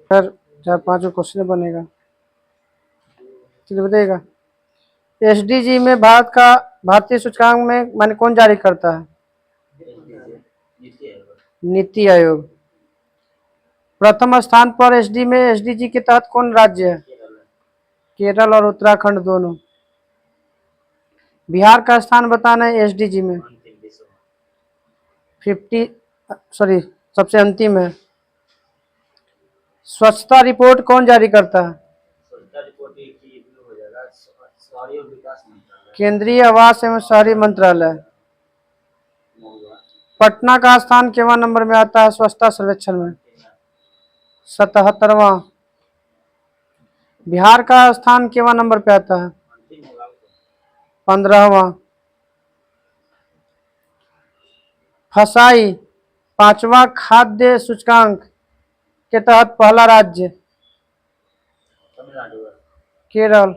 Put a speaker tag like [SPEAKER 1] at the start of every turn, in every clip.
[SPEAKER 1] Sir 4-5 question बनेगा। चलिए बताइएगा, एसडीजी में भारतीय सूचकांक में माने कौन जारी करता है? नीति आयोग। प्रथम स्थान पर एसडीजी के तहत कौन राज्य है? केरल और उत्तराखंड दोनों। बिहार का स्थान बताना है एसडीजी में। 50 सॉरी सबसे अंतिम है। स्वच्छता रिपोर्ट कौन जारी करता है? केंद्रीय आवास एवं शहरी मंत्रालय। पटना का स्थान केवां नंबर में आता है स्वच्छता सर्वेक्षण में? 77वां। बिहार का स्थान केवां नंबर पे आता है? 15वां। फसाई 5वां खाद्य सूचकांक के तहत पहला राज्य? केरल।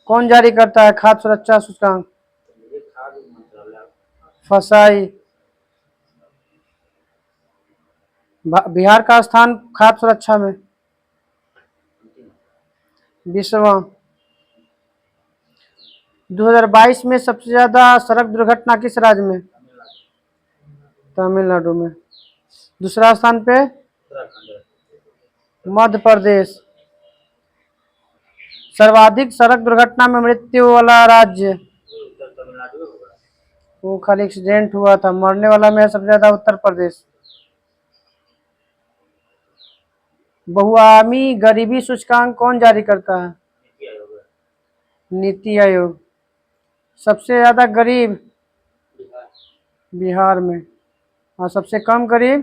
[SPEAKER 1] कौन जारी करता है खाद्य सुरक्षा सूचकांक? फसाई। बिहार का स्थान खाद्य सुरक्षा में? 20वां। 2022 में सबसे ज्यादा सड़क दुर्घटना किस राज्य में? तमिलनाडु में। दूसरा स्थान पे मध्य प्रदेश। सर्वाधिक सड़क दुर्घटना में मृत्यु वाला राज्य? वो खाली एक्सीडेंट हुआ था, मरने वाला में सबसे ज्यादा उत्तर प्रदेश। बहुआयामी गरीबी सूचकांक कौन जारी करता है? नीति आयोग। सबसे ज्यादा गरीब? बिहार में। और सबसे कम गरीब?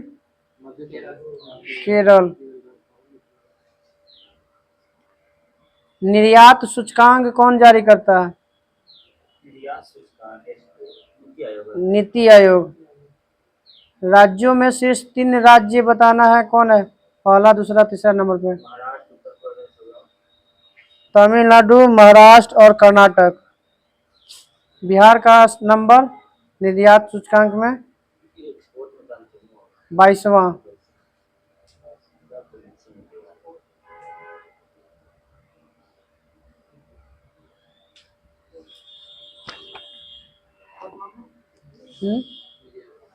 [SPEAKER 1] केरल। निर्यात सूचकांक कौन जारी करता है? नीति आयोग। राज्यों में शीर्ष 3 राज्य बताना है, कौन है? पहला, दूसरा, तीसरा नंबर पे? तमिलनाडु, महाराष्ट्र और कर्नाटक। बिहार का नंबर निर्यात सूचकांक में? 22वां।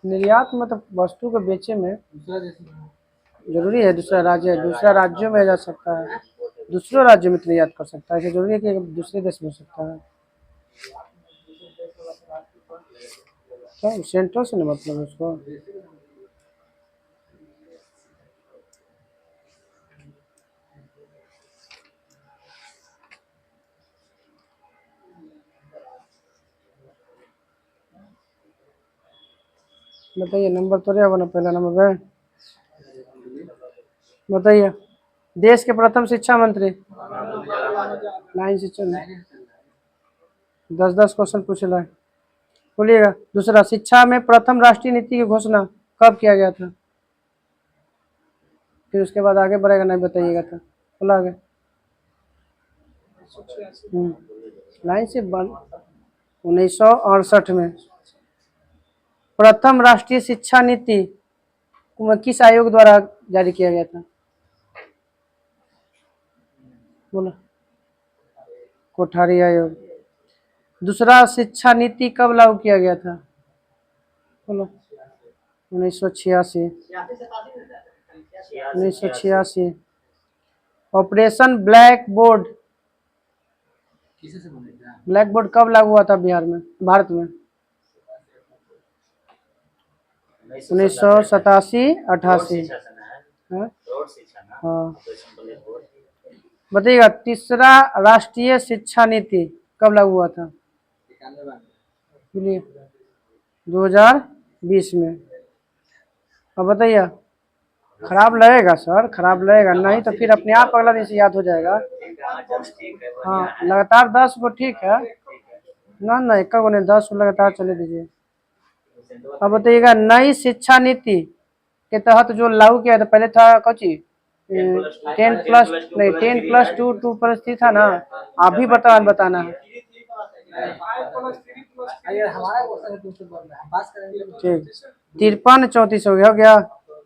[SPEAKER 1] निर्यात मतलब वस्तु को बेचे में जरूरी है दूसरा राज्य है, दूसरा राज्यों में जा सकता है, दूसरे राज्य में निर्यात कर सकता है, जरूरी है कि दूसरे देश में हो सकता है। क्या सेंट्रल से नहीं मतलब उसको? बताइए, नंबर तो रहेगा ना पहला नंबर पे? बताइए, देश के प्रथम शिक्षा मंत्री? लाइन से चल 10-10 क्वेश्चन पूछेला। बोलिएगा। दूसरा, शिक्षा में प्रथम राष्ट्रीय नीति की घोषणा कब किया गया था? फिर उसके बाद आगे बढ़ेगा, नहीं बताइएगा तो बोला आगे। लाइन से 1968 में। प्रथम राष्ट्रीय शिक्षा नीति किस आयोग द्वारा जारी किया गया था? बोला, कोठारी आयोग। दूसरा, शिक्षा नीति कब लागू किया गया था? बोलो, 1986। 1986। ऑपरेशन ब्लैक बोर्ड कब लागू हुआ था बिहार में, भारत में? 1987-88। हाँ। बताइएगा, तीसरा राष्ट्रीय शिक्षा नीति कब लागू हुआ था? बोलिए। 2020 में। अब बताइए। खराब लगेगा सर, खराब लगेगा, नहीं तो फिर अपने आप अगला दिन से याद हो जाएगा। हाँ, लगातार 10 को ठीक है ना, ना एक को नहीं, 10 को लगातार चले दीजिए। अब बताइएगा, नई शिक्षा नीति के तहत जो लागू किया था, पहले था कौची 10+2 2+3 था ना, अभी बताना है। ठीक, 53 34 हो गया।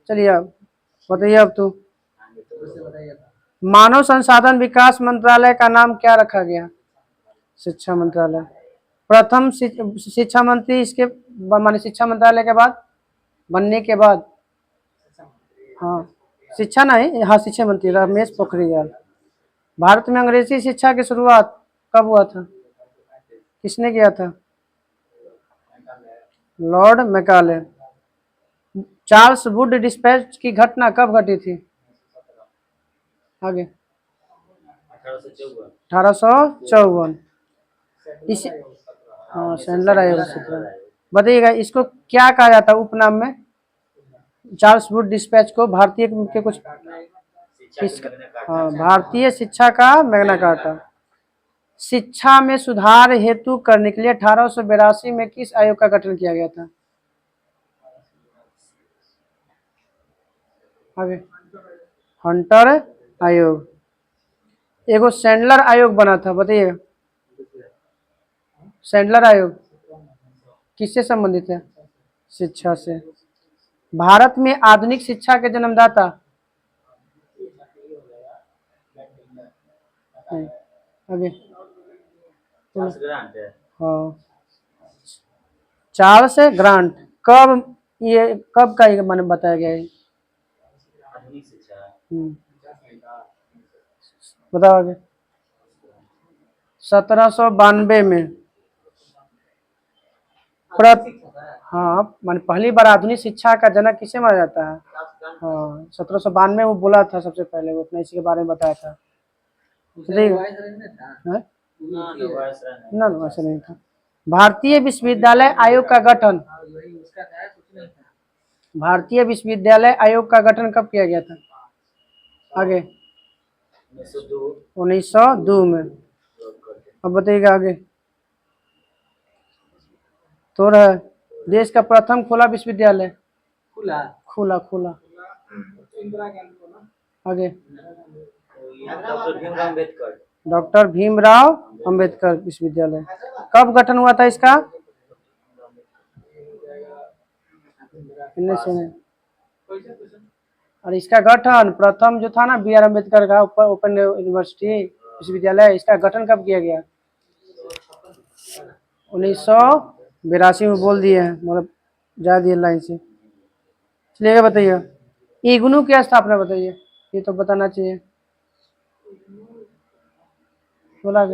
[SPEAKER 1] चलिए अब बताइए, अब तो मानव संसाधन विकास मंत्रालय का नाम क्या रखा गया? शिक्षा मंत्रालय। प्रथम शिक्षा मंत्री इसके माने शिक्षा मंत्रालय के बाद बनने के बाद, हाँ शिक्षा नहीं, हाँ शिक्षा मंत्री रमेश पोखरियाल। भारत में अंग्रेजी शिक्षा की शुरुआत कब हुआ था? किसने किया था? Lord Macaulay. Charles Wood dispatch की घटना कब घटी थी? आगे 1854। इस हाँ सैंडलर आयोग से। बताइएगा इसको क्या कहा जाता है उपनाम में? चार्ल्स वुड डिस्पैच को भारतीय के कुछ हाँ भारतीय शिक्षा का मैग्ना कार्टा। शिक्षा में सुधार हेतु करने के लिए 1882 में किस आयोग का गठन किया गया था? आगे हंटर आयोग। एगो सैंडलर आयोग बना था, बताइए सैंडलर आयोग किससे संबंधित है? शिक्षा से। भारत में आधुनिक शिक्षा के जन्मदाता? आगे हाँ चार्ल्स ग्रांट। कब ये कब का ये मैंने बताया गया है? बताओ आगे। 1792 में हाँ मान पहली बार आधुनिक शिक्षा का जनक किसे माना जाता है? हाँ 1792 वो बोला था सबसे पहले, वो अपने इसी के बारे में बताया था। ना ना वैसे नहीं था। भारतीय विश्वविद्यालय आयोग का गठन, भारतीय विश्वविद्यालय आयोग का गठन कब किया गया था? आगे 1902 में। अब बताइएगा आगे। तो रहा देश का प्रथम खुला विश्वविद्यालय, खुला खुला खुला आगे डॉक्टर भीमराव अंबेडकर विश्वविद्यालय। कब गठन हुआ था इसका? और इसका गठन प्रथम जो था ना बी आर अम्बेडकर का ओपन यूनिवर्सिटी विश्वविद्यालय, इसका गठन कब किया गया? 1982 में बोल दिए हैं, मतलब जा दिए लाइन से। चलिए बताइए इग्नू की स्थापना बताइए, ये तो बताना चाहिए। बोला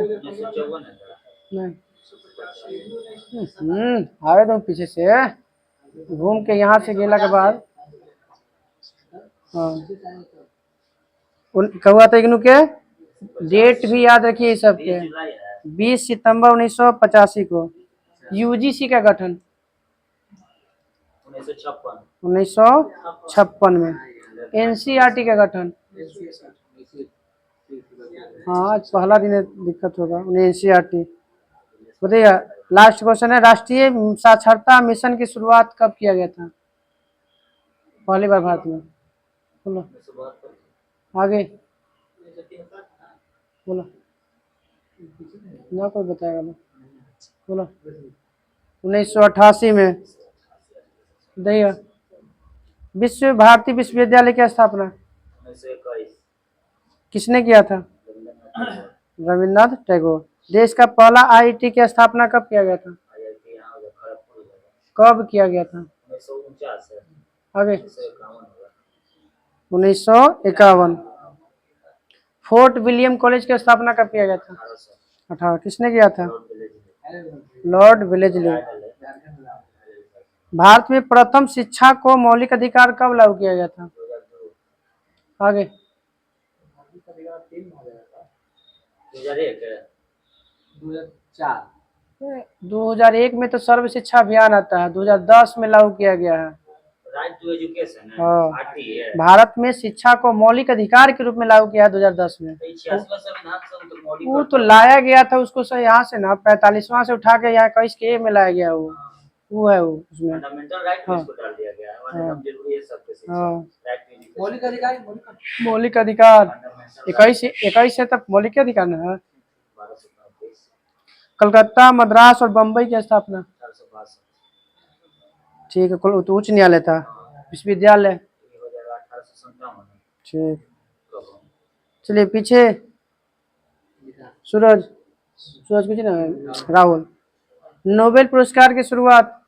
[SPEAKER 1] नहीं आवे तुम पीछे से घूम के यहाँ से गेला के बाद हाँ कहुआ था इग्नू के डेट भी याद रखिए सबके। 20 सितंबर 1985 को। यूजीसी का गठन 1956 में। एनसीईआरटी का गठन, हाँ आज पहला दिन दिक्कत होगा उन्हें एनसीईआरटी। बताइए लास्ट क्वेश्चन है, राष्ट्रीय साक्षरता मिशन की शुरुआत कब किया गया था पहली बार भारत में? बोलो आगे बोलो ना कोई बताएगा ना, बोलो 1988 में। दैया विश्व भारती विश्वविद्यालय की स्थापना किसने किया था? रविन्द्रनाथ टैगोर। देश का पहला आईआईटी की स्थापना कब किया गया था? कब किया गया था? आगे 1951। फोर्ट विलियम कॉलेज की स्थापना कब किया गया था? 18 किसने किया था? Lord Wellesley. भारत में प्रथम शिक्षा को मौलिक अधिकार कब लागू किया गया था? आगे 2001 में तो सर्व शिक्षा अभियान आता है, 2010 में लागू किया गया है। राइट टू एजुकेशन हाँ भारत में शिक्षा को मौलिक अधिकार के रूप में लागू किया है 2010 में। वो तो लाया गया था उसको सर यहाँ से ना 45वां से उठा के यहाँ 21 के में लाया गया वो है वो उसमें मौलिक अधिकार 21 से तक मौलिक अधिकार ना है। कलकत्ता मद्रास और बम्बई की स्थापना ठीक है, तो उच्च न्यायालय था विश्वविद्यालय ठीक। चलिए पीछे सूरज, सूरज कुछ ना, राहुल। नोबेल पुरस्कार की शुरुआत,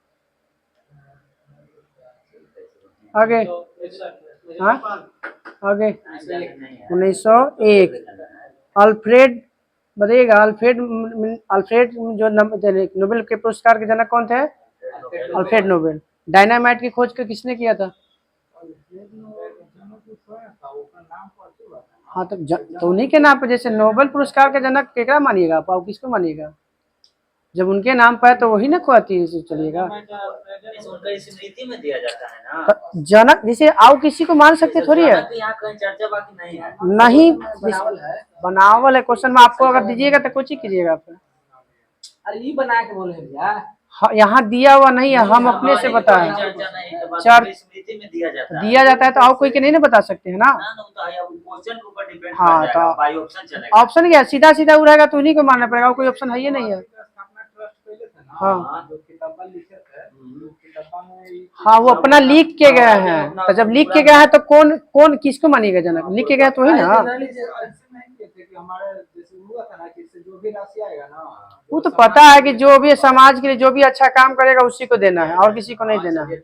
[SPEAKER 1] आगे, हाँ आगे, 1901। अल्फ्रेड बताइएगा, अल्फ्रेड जो नोबेल के पुरस्कार के जनक कौन थे? Alfred Nobel. डायनामाइट की खोज को किसने किया था? हाँ तो उन्हीं के नाम पे, जैसे नोबेल पुरस्कार के जनक केकरा मानिएगा आप, किसको मानिएगा? जब उनके नाम पर है तो वही ना खुआती चलिएगा।
[SPEAKER 2] उनका स्मृति में दिया जाता है ना,
[SPEAKER 1] तो जनक जैसे आओ किसी को मान सकते थोड़ी है,
[SPEAKER 2] यहाँ कहीं चर्चा बाकी नहीं है।
[SPEAKER 1] नहीं बनावल है क्वेश्चन में, आपको अगर दीजिएगा तो कुछ ही कीजिएगा आप।
[SPEAKER 3] अरे ये बना के बोले भैया,
[SPEAKER 1] यहाँ दिया हुआ नहीं है, हम अपने से बताएं।
[SPEAKER 2] स्मृति में
[SPEAKER 1] दिया जाता है तो और कोई के नहीं ना बता सकते है ना। हाँ तो ऑप्शन क्या, सीधा सीधा उड़ेगा तो उन्हीं को मानना पड़ेगा, कोई ऑप्शन है ही नहीं है। हाँ हाँ वो अपना लिख के गए हैं, तो जब लिख के गए हैं तो कौन कौन किसको मानिएगा जनक? लिख के गए तो ही ना। वो तो पता है कि जो भी समाज के लिए जो भी अच्छा काम करेगा उसी को देना है और किसी को नहीं देना है।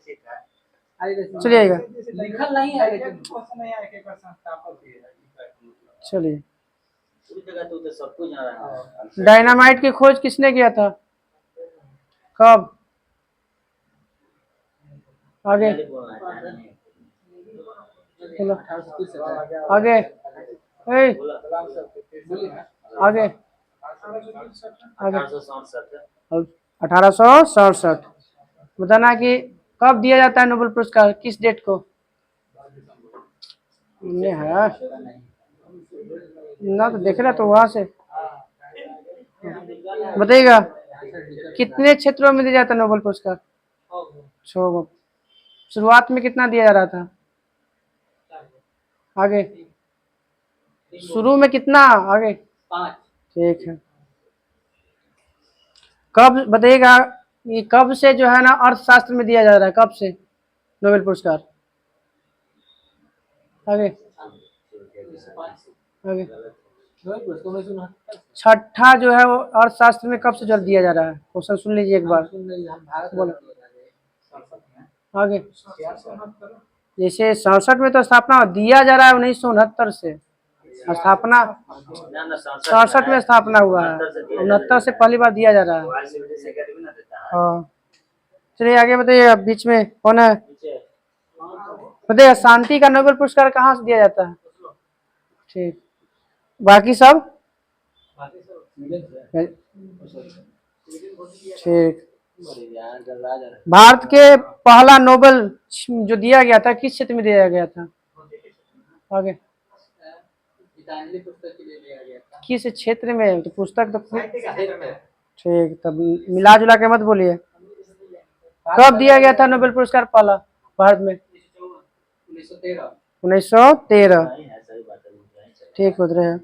[SPEAKER 1] चलिएगा
[SPEAKER 3] लिखल नहीं है लेकिन
[SPEAKER 1] चलिए, डायनामाइट की खोज किसने किया था? कब? आगे आगे आगे आगे 1867। बताना कि कब दिया जाता है नोबेल पुरस्कार, किस डेट को? ये है ना, तो देख रहे तो वहां से बताइएगा कितने क्षेत्रों में दिया जाता है नोबेल पुरस्कार? 6। शुरुआत में कितना दिया जा रहा था? आगे शुरू में कितना? आगे
[SPEAKER 3] 5।
[SPEAKER 1] ठीक है। कब बताइएगा, ये कब से जो है ना अर्थशास्त्र में दिया जा रहा है, कब से नोबेल पुरस्कार? आगे आगे छठा जो है वो अर्थशास्त्र में कब से जल दिया जा रहा है? क्वेश्चन सुन लीजिए एक बार, बोलो आगे। जैसे 67 में तो स्थापना दिया जा रहा है, 1969 से स्थापना, 67 में स्थापना हुआ है, 69 से पहली बार दिया जा रहा है। हाँ चलिए आगे बताइए, बीच में कौन है बताइए, शांति का नोबेल पुरस्कार कहाँ से दिया जाता है? ठीक, बाकी सब ठीक। भारत के पहला नोबेल जो दिया गया था किस क्षेत्र में दिया गया था? आगे किस क्षेत्र में? तो पुस्तक तो ठीक, तब मिला जुला के मत बोलिए। कब दिया गया था नोबेल पुरस्कार पहला भारत में? 1913। ठीक बोल रहे हैं।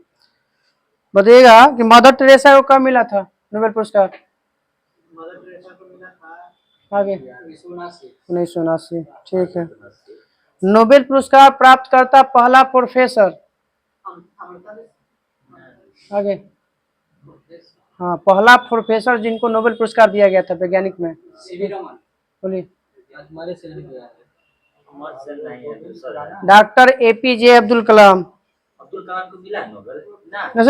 [SPEAKER 1] बताइएगा कि मदर टेरेसा को कब मिला था नोबेल पुरस्कार? आगे 1979। ठीक है। नोबेल पुरस्कार प्राप्त करता पहला प्रोफेसर? आगे हाँ, पहला प्रोफेसर जिनको नोबेल पुरस्कार दिया गया था वैज्ञानिक में, बोलिए। Doctor APJ Abdul Kalam.
[SPEAKER 2] को मिला है नोबेल ना?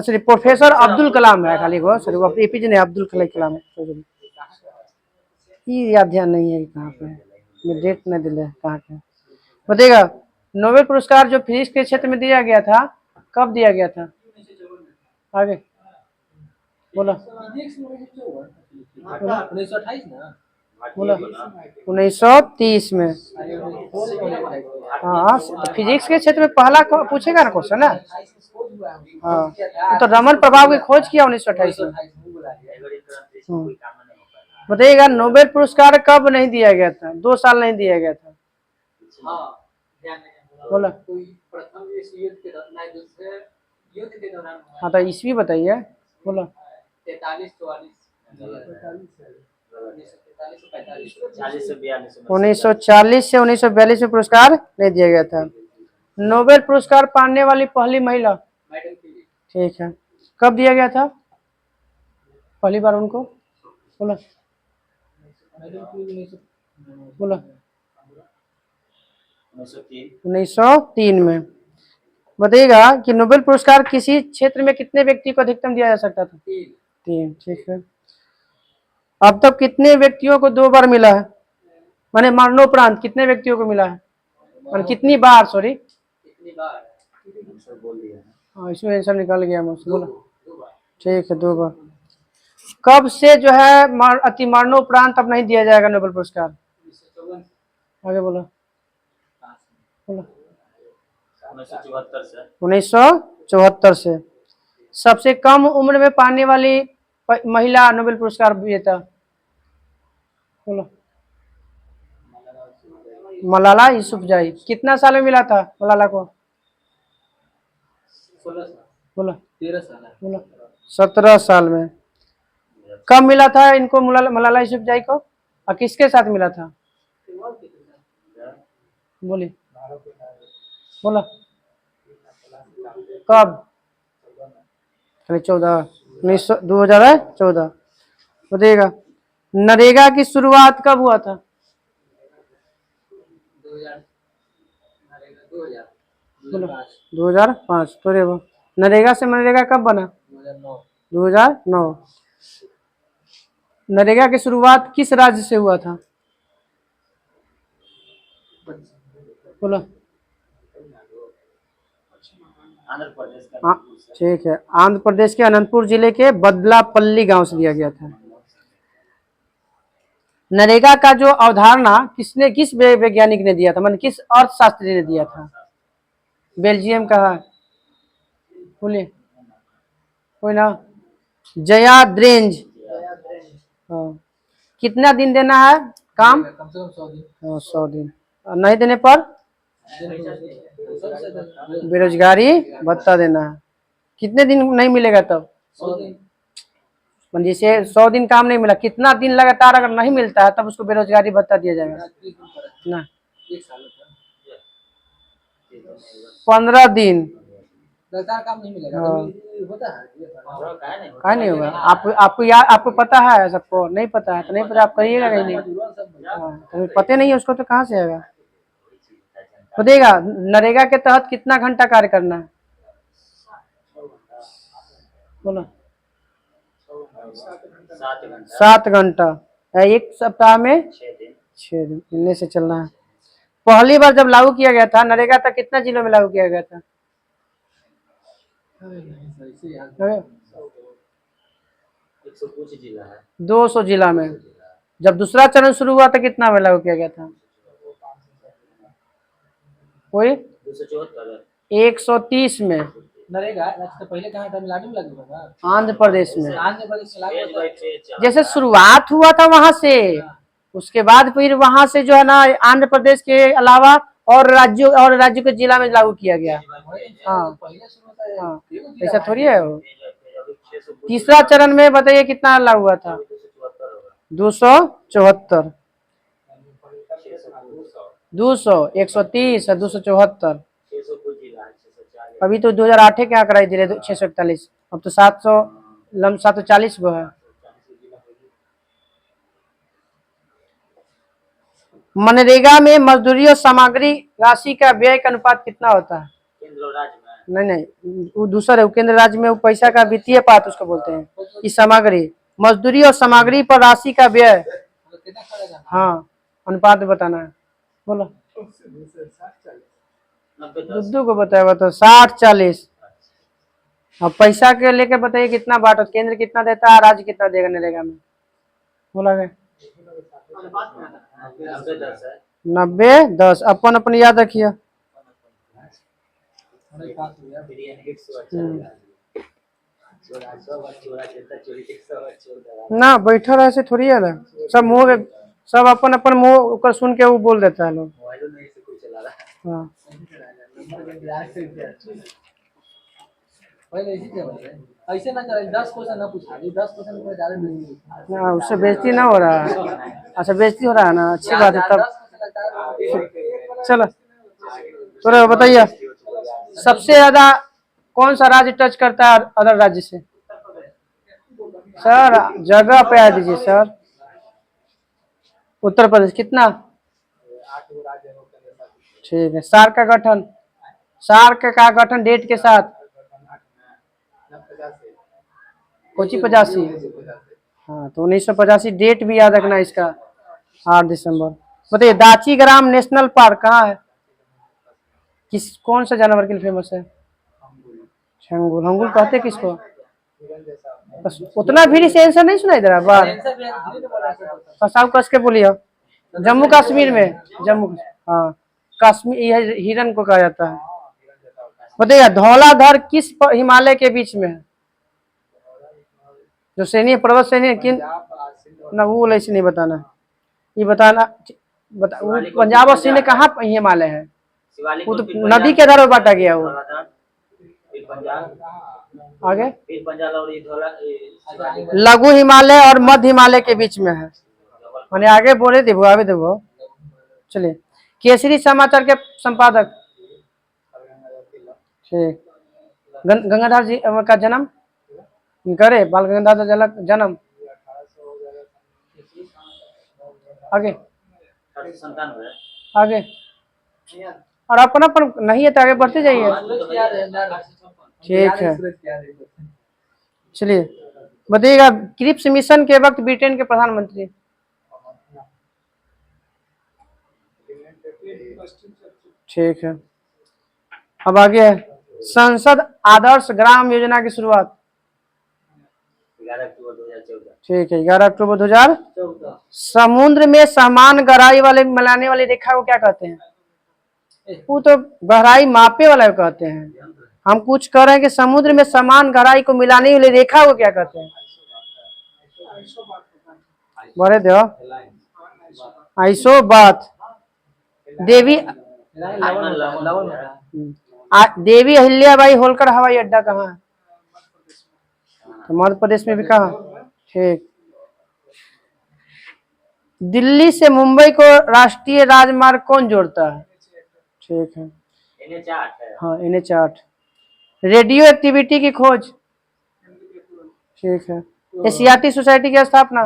[SPEAKER 1] सॉरी प्रोफेसर अब्दुल कलाम है खाली वो, सॉरी APJ नहीं, अब्दुल कलाम है। याद ध्यान नहीं है कहाँ पे, मैं डेट नहीं दिले कहाँ पे। बताइएगा नोबेल पुरस्कार जो फिजिक्स के क्षेत्र में दिया गया था कब दिया गया था? आगे बोला, 1930 में। हाँ तो फिजिक्स के क्षेत्र में पहला पूछेगा ना क्वेश्चन ना। हाँ तो रमन प्रभाव की खोज किया 1928 में। बताइएगा नोबेल पुरस्कार कब नहीं दिया गया था? 2 साल नहीं दिया गया था। बोला हाँ तो ईस्वी बताइए। बोला 1940 से 1942 में पुरस्कार नहीं दिया गया था। नोबेल पुरस्कार पाने वाली पहली महिला।
[SPEAKER 3] Madam Curie.
[SPEAKER 1] ठीक है, कब दिया गया था पहली बार उनको? बोला
[SPEAKER 3] मैडम क्यूरी
[SPEAKER 1] बोला
[SPEAKER 2] 1903।
[SPEAKER 1] 1903 में। बताइएगा कि नोबेल पुरस्कार किसी क्षेत्र में कितने व्यक्ति को अधिकतम दिया जा सकता था? 3। ठीक है। अब तक कितने व्यक्तियों को 2 बार मिला है, माने मरणोपरांत कितने व्यक्तियों को मिला है, और कितनी बार? सॉरी,
[SPEAKER 3] कितनी बार?
[SPEAKER 2] आंसर बोल दिया है।
[SPEAKER 1] हाँ इसमें आंसर निकल गया मुझसे। बोला
[SPEAKER 3] 2 बार।
[SPEAKER 1] ठीक है, 2 बार। कब से जो है अति मरणोपरांत अब नहीं दिया जाएगा नोबेल पुरस्कार?
[SPEAKER 3] 1954
[SPEAKER 1] आगे बोला। बोला
[SPEAKER 2] 1974 से।
[SPEAKER 1] 1974 से। सबसे कम उम्र में पाने वाली महिला नोबेल पुरस्कार विजेता? बोलो मलाला यूसुफजई। कितना साल में मिला था मलाला को?
[SPEAKER 3] 16 साल।
[SPEAKER 1] बोलो
[SPEAKER 3] 13 साल।
[SPEAKER 1] बोलो 17 साल में। कब मिला था इनको मलाला यूसुफजई को, और किसके साथ मिला था? बोली बोला कब? 2014। बताइएगा नरेगा की शुरुआत कब हुआ था? 2005। तो देखो नरेगा से मनरेगा कब बना? 2009। नरेगा की शुरुआत किस राज्य से हुआ था? बोलो
[SPEAKER 2] आंध्र प्रदेश का।
[SPEAKER 1] हाँ ठीक है, आंध्र प्रदेश के अनंतपुर जिले के बदलापल्ली गांव से दिया गया था। नरेगा का जो अवधारणा किस वैज्ञानिक ने दिया था, मतलब किस अर्थशास्त्री ने दिया था? बेल्जियम का है, बोलिए कोई ना, जयाद्रेंज। हाँ, कितना दिन देना है काम?
[SPEAKER 3] कम से कम 100 दिन।
[SPEAKER 1] 100 दिन। और नहीं देने पर बेरोजगारी भत्ता देना है। कितने दिन नहीं मिलेगा तब?
[SPEAKER 3] 100 दिन।
[SPEAKER 1] जैसे 100 दिन काम नहीं मिला, कितना दिन लगातार अगर नहीं मिलता है तब उसको बेरोजगारी भत्ता दिया जाएगा ना?
[SPEAKER 3] 1 साल होता है।
[SPEAKER 1] 15 दिन।
[SPEAKER 3] लगातार काम नहीं मिलेगा।
[SPEAKER 1] हाँ।
[SPEAKER 3] कभी होता है
[SPEAKER 1] कहा नहीं होगा। आपको पता है, सबको नहीं पता है तो नहीं पता, आप करिएगा नहीं। हाँ, तो पता नहीं है उसको तो कहाँ से आएगा? तो देगा नरेगा के तहत कितना घंटा कार्य करना है? बोलो 7 घंटा। एक सप्ताह में 6 दिन मिलने से चलना है। पहली बार जब लागू किया गया था नरेगा तक कितना जिलों में लागू किया गया था?
[SPEAKER 2] 100 जिला है।
[SPEAKER 1] 200 जिला में। जब दूसरा चरण शुरू हुआ था कितना में लागू किया गया था? कोई 130 में।
[SPEAKER 3] नरेगा तो पहले कहाँ था? तमिलनाडु में लागू हुआ था।
[SPEAKER 1] आंध्र प्रदेश में।
[SPEAKER 3] आंध्र प्रदेश में लागू हुआ था।
[SPEAKER 1] जैसे शुरुआत हुआ था वहां से, उसके बाद फिर वहां से जो है ना आंध्र प्रदेश के अलावा और राज्यों के जिला में लागू किया गया। हाँ
[SPEAKER 3] पहले शुरू होता है।
[SPEAKER 1] हाँ, ऐसा थोड़ी है वो। तीसरा चरण में बताइए कितना लागू हुआ था? 274। 200, 130 और 274। अभी तो 2008 के आंकड़ा ही दिए 641। अब तो 740 गो है। मनरेगा में मजदूरी और सामग्री राशि का व्यय का अनुपात कितना होता है?
[SPEAKER 2] केंद्र और राज्य में।
[SPEAKER 1] नहीं, वो दूसरा है। वो केंद्र राज्य में वो पैसा का वित्तीय पात्र उसको बोलते हैं। इस सामग्री मजदूरी और सामग्री पर राशि का व्यय, हाँ अनुपात बताना है। बोलो दुद्दू को बताया तो 60-40। अब पैसा के लेके बताइए कितना बांटो, केंद्र कितना देता है, राज्य कितना देगा नरेगा में? बोला गया 90-10। अपन अपन याद रखिए। ना बैठल ऐसे थोड़ी है ना, सब मुंह सब अपन अपन मुंह ऊपर सुन के वो बोल देता है लोग। हाँ
[SPEAKER 3] ऐसे ना करें। 10 क्वेश्चन ना पूछा। 10 क्वेश्चन में ज्यादा नहीं।
[SPEAKER 1] ना, उससे बेइज्जती ना हो रहा है। अच्छा बेइज्जती हो रहा है ना, अच्छी बात है तब। चलो थोड़ा बताइए। सबसे ज्यादा कौन सा राज्य टच करता है अदर राज्य से? सर जगह पे आ दीजिए सर। उत्तर प्रदेश कितना?
[SPEAKER 3] 8 राज्य है उसके अंदर।
[SPEAKER 1] ठीक है। सार्क का गठन, सार्क का गठन डेट के साथ?
[SPEAKER 3] 50 से
[SPEAKER 1] कोची 85? हाँ तो 1985 डेट भी याद रखना इसका, 8 दिसंबर। बताइए दाची ग्राम नेशनल पार्क कहाँ है? किस कौन सा जानवर के लिए फेमस है? हंगुल। हंगुल कहते किसको? बस उतना भी से आंसर नहीं सुनाई दे रहा बार?
[SPEAKER 3] आंसर भी धीरे से बोला सर।
[SPEAKER 1] फसाव कस के बोलिए। जम्मू कश्मीर में, जम्मू, हाँ कश्मीर, यह हिरन को कहा जाता है। बताइए धौलाधर किस हिमालय के बीच में है? जो श्रेणी पर्वत श्रेणी किन ना, वो ऐसे नहीं बताना, ये बताना वो पंजाब और सिंध कहाँ पर हिमालय है?
[SPEAKER 2] शिवालिक
[SPEAKER 1] वो तो
[SPEAKER 2] और फिर
[SPEAKER 1] नदी के आधार पर बांटा गया वो।
[SPEAKER 2] फिर पंजाब,
[SPEAKER 1] आगे
[SPEAKER 2] फिर पंजाब और ये धौला शिवालिक।
[SPEAKER 1] लघु हिमालय और मध्य हिमालय के बीच में है। मैंने आगे बोले देवो, आगे देवो। चलिए केसरी समाचार के संपादक? ठीक। गंगाधर जी का जन्म करे, बाल गंगाधर जन्म? आगे
[SPEAKER 2] 1897।
[SPEAKER 1] आगे, और अपना पर नहीं है तो आगे बढ़ते जाइए। ठीक है चलिए बताइएगा क्रिप्स मिशन के वक्त ब्रिटेन के प्रधानमंत्री? ठीक है। अब आगे है संसद आदर्श ग्राम योजना की शुरुआत?
[SPEAKER 2] 11 अक्टूबर 2014।
[SPEAKER 1] ठीक है 11 अक्टूबर 2014। समुद्र में समान गहराई वाले मिलाने वाली रेखा को क्या कहते हैं? वो तो गहराई मापे वाला को कहते हैं। हम कुछ कह रहे हैं कि समुद्र में समान गहराई को मिलाने वाली रेखा को क्या कहते हैं? बड़े दो आइसो बात। देवी देवी अहिल्याबाई होलकर हवाई अड्डा कहाँ है? तो मध्य प्रदेश में भी कहाँ? ठीक। दिल्ली से मुंबई को राष्ट्रीय राजमार्ग कौन जोड़ता है? ठीक है
[SPEAKER 2] NH8 है।
[SPEAKER 1] हाँ NH8। रेडियो एक्टिविटी की खोज? ठीक है। एशियाटिक सोसाइटी की स्थापना?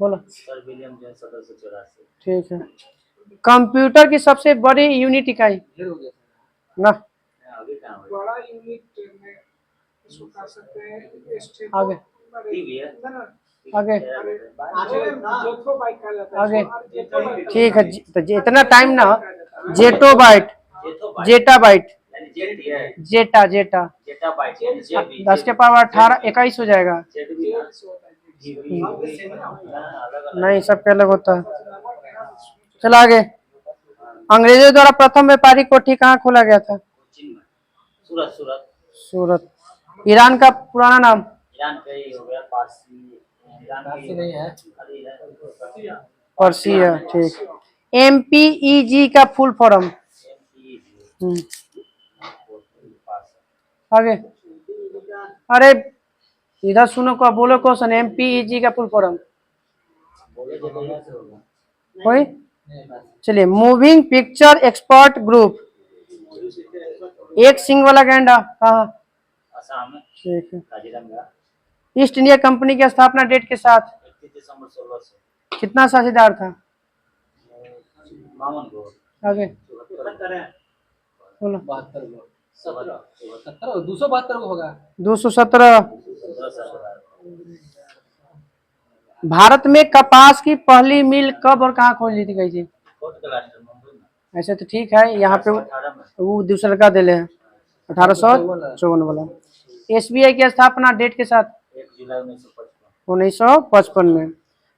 [SPEAKER 1] बोलो।
[SPEAKER 2] Sir William James 1784।
[SPEAKER 1] ठीक है। कंप्यूटर की सबसे बड़ी यूनिट इकाई? ना
[SPEAKER 2] अभी कहाँ हुआ?
[SPEAKER 4] बड़ा यूनिट में इसको कर सकते हैं
[SPEAKER 1] आगे
[SPEAKER 2] टीवी है।
[SPEAKER 1] आगे
[SPEAKER 4] जेटो बाइक कहा जाता है
[SPEAKER 1] आगे।
[SPEAKER 4] जेटो बाइक।
[SPEAKER 1] ठीक है तो इतना टाइम ना, जेटोबाइट, जेटाबाइट,
[SPEAKER 2] यानी जेट ही है।
[SPEAKER 1] जेटा जेटा
[SPEAKER 2] जेटा बाइट यानी जेट भी।
[SPEAKER 1] 10 के पावर 18 21 हो जाएगा।
[SPEAKER 2] जेट भी अलग
[SPEAKER 1] नहीं सबके अलग होता है। चलो आगे। अंग्रेजों द्वारा प्रथम व्यापारिक कोठी कहाँ खोला गया था?
[SPEAKER 2] सूरत। सूरत।
[SPEAKER 1] सूरत। ईरान का पुराना नाम?
[SPEAKER 2] ईरान का ही हो गया पारसी। ईरान
[SPEAKER 3] पारसी नहीं है।
[SPEAKER 1] पर्सिया। ठीक। MPEG का फुल फॉर्म? आगे। अरे इधर सुनो को बोलो क्वेश्चन, MPEG का फुल फॉर्म कोई? चलिए मूविंग पिक्चर एक्सपर्ट ग्रुप, एक सिंग वाला गैंडा कहाँ?
[SPEAKER 2] असम में।
[SPEAKER 1] ठीक है।
[SPEAKER 2] काजीरंगा।
[SPEAKER 1] ईस्ट इंडिया कंपनी की स्थापना डेट के साथ?
[SPEAKER 2] 31 दिसंबर 1600।
[SPEAKER 1] कितना साझेदार था?
[SPEAKER 2] 52 को।
[SPEAKER 1] आगे
[SPEAKER 2] 72 है।
[SPEAKER 1] बोलो।
[SPEAKER 3] 72 को
[SPEAKER 2] 70
[SPEAKER 3] 272 को होगा।
[SPEAKER 1] 217। भारत में कपास की पहली मिल कब और कहाँ खोली थी गई थी? ऐसे तो ठीक है यहाँ पे वो दूसरा का दिले हैं 1854 वाला। SBI की स्थापना डेट के साथ?
[SPEAKER 2] 1 जुलाई
[SPEAKER 1] 1955 में।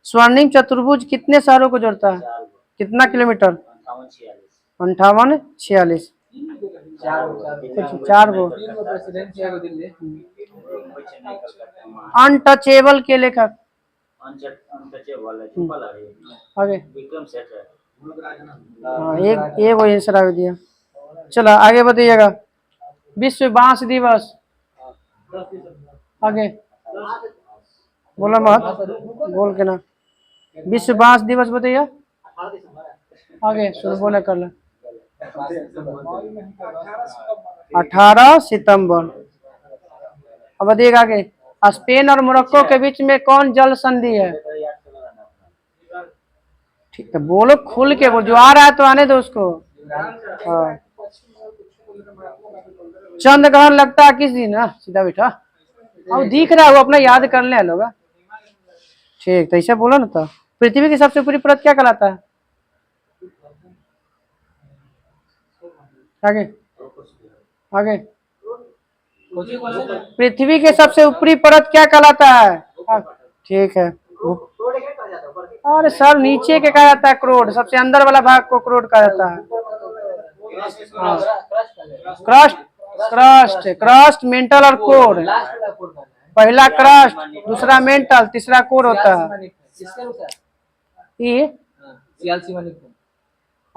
[SPEAKER 1] स्वर्णिम चतुर्भुज कितने शहरों को जोड़ता है?
[SPEAKER 2] 4
[SPEAKER 1] कितना किलोमीटर?
[SPEAKER 2] 58
[SPEAKER 1] 58 46। 4 गो।
[SPEAKER 3] प्रेसिडेंट है दिल्ली।
[SPEAKER 1] अनटचेबल के लेखक? आगे
[SPEAKER 2] विक्रम सेठ है।
[SPEAKER 1] हाँ एक वो आंसर आ दिया। चलो आगे बताइएगा। विश्व बांस दिवस? आगे बोला मत, बोल के ना। विश्व बांस दिवस बताइए। आगे सुनो बोला कर लो। 18 सितंबर। अब देखिए आगे, स्पेन और मोरक्को के बीच में कौन जल संधि है? ठीक है, बोलो खुल के, वो जो आ रहा है तो आने दो उसको। हाँ, चंद्र ग्रहण लगता है किस दिन? सीधा बैठा, अब दिख रहा है, वो अपना याद कर ले लोग। ठीक, तो ऐसे बोलो ना। तो पृथ्वी की सबसे ऊपरी परत क्या कहलाता है? आगे आगे, पृथ्वी के सबसे ऊपरी परत क्या कहलाता है? ठीक है। अरे सर, नीचे के कहा जाता है क्रोड, सबसे अंदर वाला भाग को क्रोड कहा जाता है। क्रस्ट, क्रस्ट, क्रस्ट, मेंटल और कोर। पहला क्रस्ट, दूसरा मेंटल, तीसरा कोर होता है। ये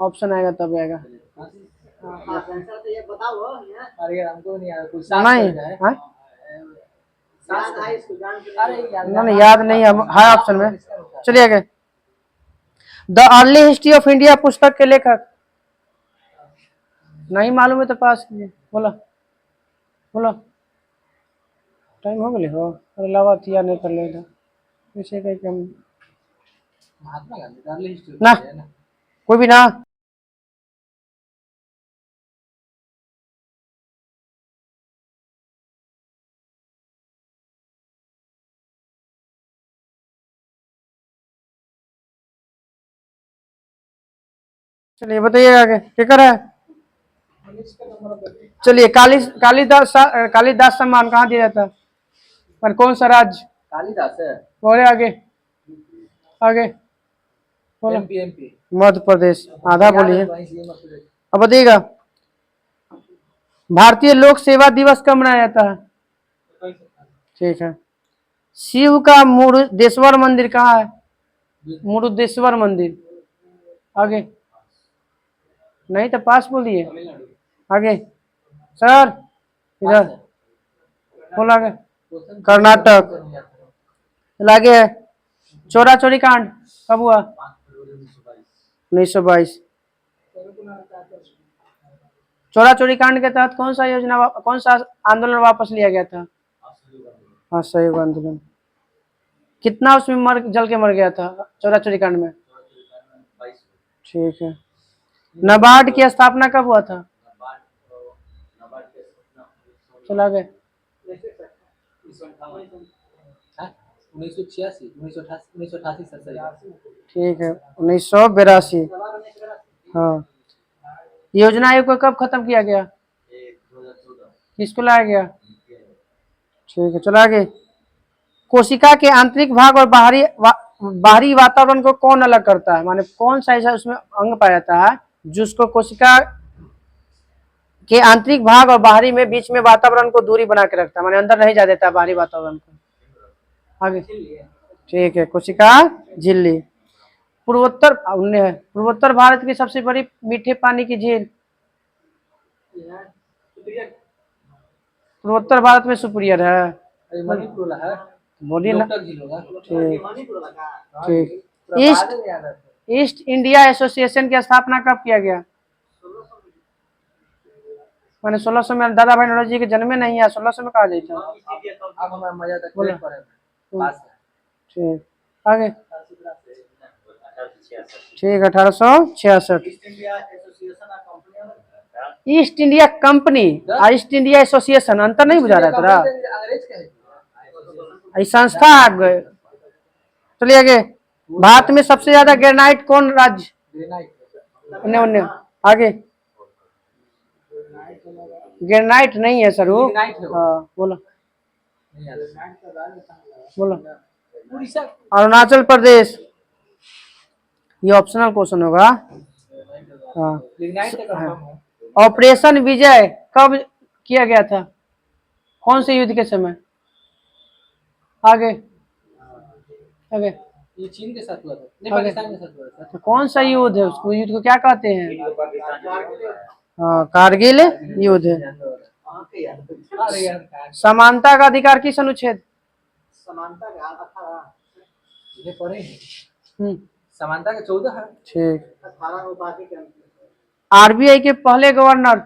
[SPEAKER 1] ऑप्शन आएगा तब आएगा। नहीं, याद नहीं है ऑप्शन में। चलिए आगे। The early history of India पुस्तक के लेखक? नहीं मालूम है तो पास कीजिए। बोलो बोलो, टाइम हो गया हो। अरे लावा तिया नहीं कर लेगा इसे कहीं कम
[SPEAKER 3] महात्मा गांधी अर्ली हिस्ट्री
[SPEAKER 1] ना, कोई भी ना। चलिए बताइएगा आगे क्या कर रहा है। चलिए, कालिदास सम्मान कहाँ दिया जाता है और कौन सा राज्य?
[SPEAKER 3] कालिदास है
[SPEAKER 1] बोले आगे आगे, बोलो।
[SPEAKER 3] एमपी
[SPEAKER 1] मध्य प्रदेश, आधा बोलिए। अब बताइएगा, भारतीय लोक सेवा दिवस कब मनाया जाता है? ठीक है। शिव का मुरुदेश्वर मंदिर कहाँ है? मुरुदेश्वर मंदिर। आगे, नहीं तो पास बोलिए। आगे सर, इधर बोलो आगे। कर्नाटक। आगे है, चोरा चोरी कांड कब हुआ? 1922। चोरा चोरी कांड के तहत कौन सा योजना, कौन सा आंदोलन वापस लिया गया था? हाँ, सहयोग आंदोलन। कितना उसमें जल के मर गया था चोरा चोरी कांड में? ठीक है। नाबार्ड की स्थापना कब हुआ था? चला गए।
[SPEAKER 3] 1986
[SPEAKER 1] ठीक है, 1982। हाँ। योजना आयोग को कब खत्म किया गया? किसको लाया गया? ठीक है, चलो आगे। कोशिका के आंतरिक भाग और बाहरी वातावरण को कौन अलग करता है? माने कौन सा ऐसा उसमें अंग पाया जाता है जिसको कोशिका के आंतरिक भाग और बाहरी में बीच में वातावरण को दूरी बना के रखता है, माने अंदर नहीं जा देता बाहरी वातावरण को। आगे, ठीक है, कोशिका झिल्ली। पूर्वोत्तर भारत की सबसे बड़ी मीठे पानी की झील? पूर्वोत्तर भारत में सुपीरियर है,
[SPEAKER 3] मणिपुर है,
[SPEAKER 1] बोलिए ना।
[SPEAKER 3] ठीक
[SPEAKER 1] ठीक। ईस्ट इंडिया एसोसिएशन की स्थापना कब किया गया? मैंने 1600 में। दादा भाई नौरोजी के जन्मे नहीं है, 1600 में कहा जाता है। ठीक, आगे। ठीक, 1866। ईस्ट इंडिया कंपनी और ईस्ट इंडिया एसोसिएशन अंतर नहीं बुझा रहा है तेरा? संस्था आ गए। चलिए आगे। भारत में सबसे ज्यादा ग्रेनाइट कौन राज्य? उन्ने आगे। ग्रेनाइट नहीं है सर वो। हाँ, बोलो बोलो। अरुणाचल प्रदेश। ये ऑप्शनल क्वेश्चन होगा। हाँ। ऑपरेशन विजय कब किया गया था? कौन से युद्ध के समय? आगे आगे।
[SPEAKER 3] ये चीन के साथ हुआ था, नहीं पाकिस्तान के साथ हुआ था।
[SPEAKER 1] तो कौन सा युद्ध है? उसको युद्ध को क्या कहते हैं? हाँ, कारगिल युद्ध है। समानता का अधिकार किस अनुच्छेद?
[SPEAKER 3] समानता का 14 है।
[SPEAKER 1] ठीक। आरबीआई के पहले गवर्नर।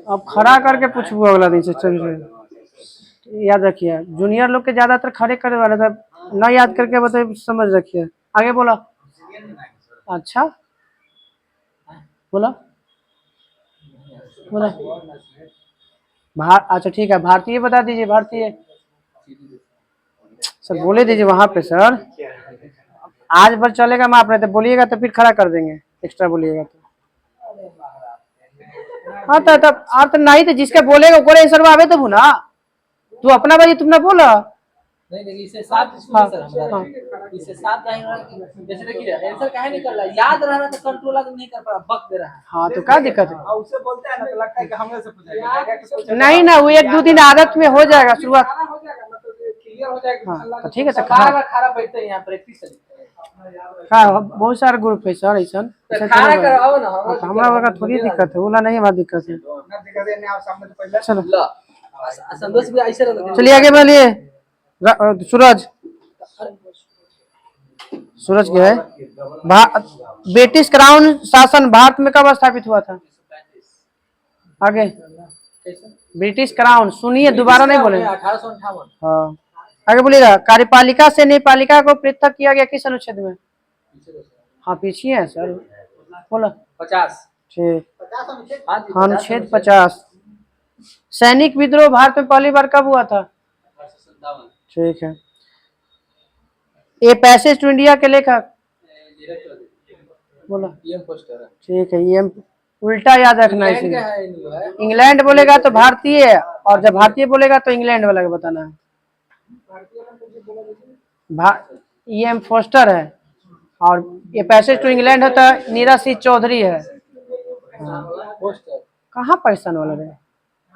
[SPEAKER 1] अब खड़ा करके पूछबू अगला दिन से। चलिए याद रखिए, जूनियर लोग के ज्यादातर खड़े करे वाले था, न याद करके बताइए, समझ रखिए। आगे बोला। अच्छा बोला बोला। अच्छा ठीक है, भारतीय बता दीजिए, भारतीय सर बोले दीजिए वहां पे सर। आज भर चलेगा, माफ नहीं तो बोलिएगा तो फिर खड़ा कर देंगे, एक्स्ट्रा बोलिएगा तो। हाँ तो तब आप तो नहीं तो जिसके बोलेगा बोले सर आवे तो ना, तू अपना भाई तुमने बोला।
[SPEAKER 3] नहीं देखिए, इसे साथ सुनिए सर हमारा, इसे साथ जाएगा। जैसे देखिए आंसर काहे नहीं कर रहा है, याद रह रहा तो कंट्रोल आदमी नहीं कर पा रहा, बक दे रहा है।
[SPEAKER 1] हाँ तो क्या दिक्कत है?
[SPEAKER 4] उससे बोलते हैं ना तो लगता है कि हमने से पूछा
[SPEAKER 1] नहीं ना, वो 1-2 दिन आदत में हो जाएगा, शुरुआत।
[SPEAKER 4] हो जाएगा, मतलब क्लियर हो जाएगा।
[SPEAKER 1] हाँ तो ठीक है, तो
[SPEAKER 3] बार खड़ा बैठते हैं यहाँ प्रैक्टिस चलते हैं।
[SPEAKER 1] हाँ बहुत सारे ग्रुप है सर ऐसा।
[SPEAKER 3] खड़ा कराओ ना,
[SPEAKER 1] हमारा वगैरह थोड़ी दिक्कत है, बोला नहीं हमारी दिक्कत है।
[SPEAKER 4] आप सामने तो पहले
[SPEAKER 1] चलो
[SPEAKER 3] लो संतोष भी ऐसे रहते हैं।
[SPEAKER 1] चलिए आगे बढ़िए। सूरज, सूरज क्या है? ब्रिटिश क्राउन शासन भारत में कब स्थापित हुआ था? आगे ब्रिटिश क्राउन, सुनिए दोबारा नहीं बोले।
[SPEAKER 3] 1858।
[SPEAKER 1] हाँ आगे बोलिएगा। कार्यपालिका से न्यायपालिका को पृथक किया गया किस अनुच्छेद में? हाँ पीछे है सर, बोलो।
[SPEAKER 3] 50।
[SPEAKER 1] ठीक,
[SPEAKER 3] हाँ जी,
[SPEAKER 1] अनुच्छेद 50। सैनिक विद्रोह भारत में पहली बार कब हुआ था?
[SPEAKER 3] 57।
[SPEAKER 1] ठीक है। ए पैसेज टू इंडिया के लेखक? बोलो।
[SPEAKER 3] पीएम पोस्टर है।
[SPEAKER 1] ठीक है, ये उल्टा याद रखना है
[SPEAKER 3] इंग्लैंड
[SPEAKER 1] इसीलिए।
[SPEAKER 3] का है नहीं है।
[SPEAKER 1] इंग्लैंड बोलेगा तो भारतीय है, और जब भारतीय बोलेगा तो इंग्लैंड वाला का बताना है। EM फोस्टर है, और ये पैसेज टू इंग्लैंड है तो नीरज सिंह चौधरी है।
[SPEAKER 3] पोस्टर
[SPEAKER 1] कहाँ पाकिस्तान वाला रहे?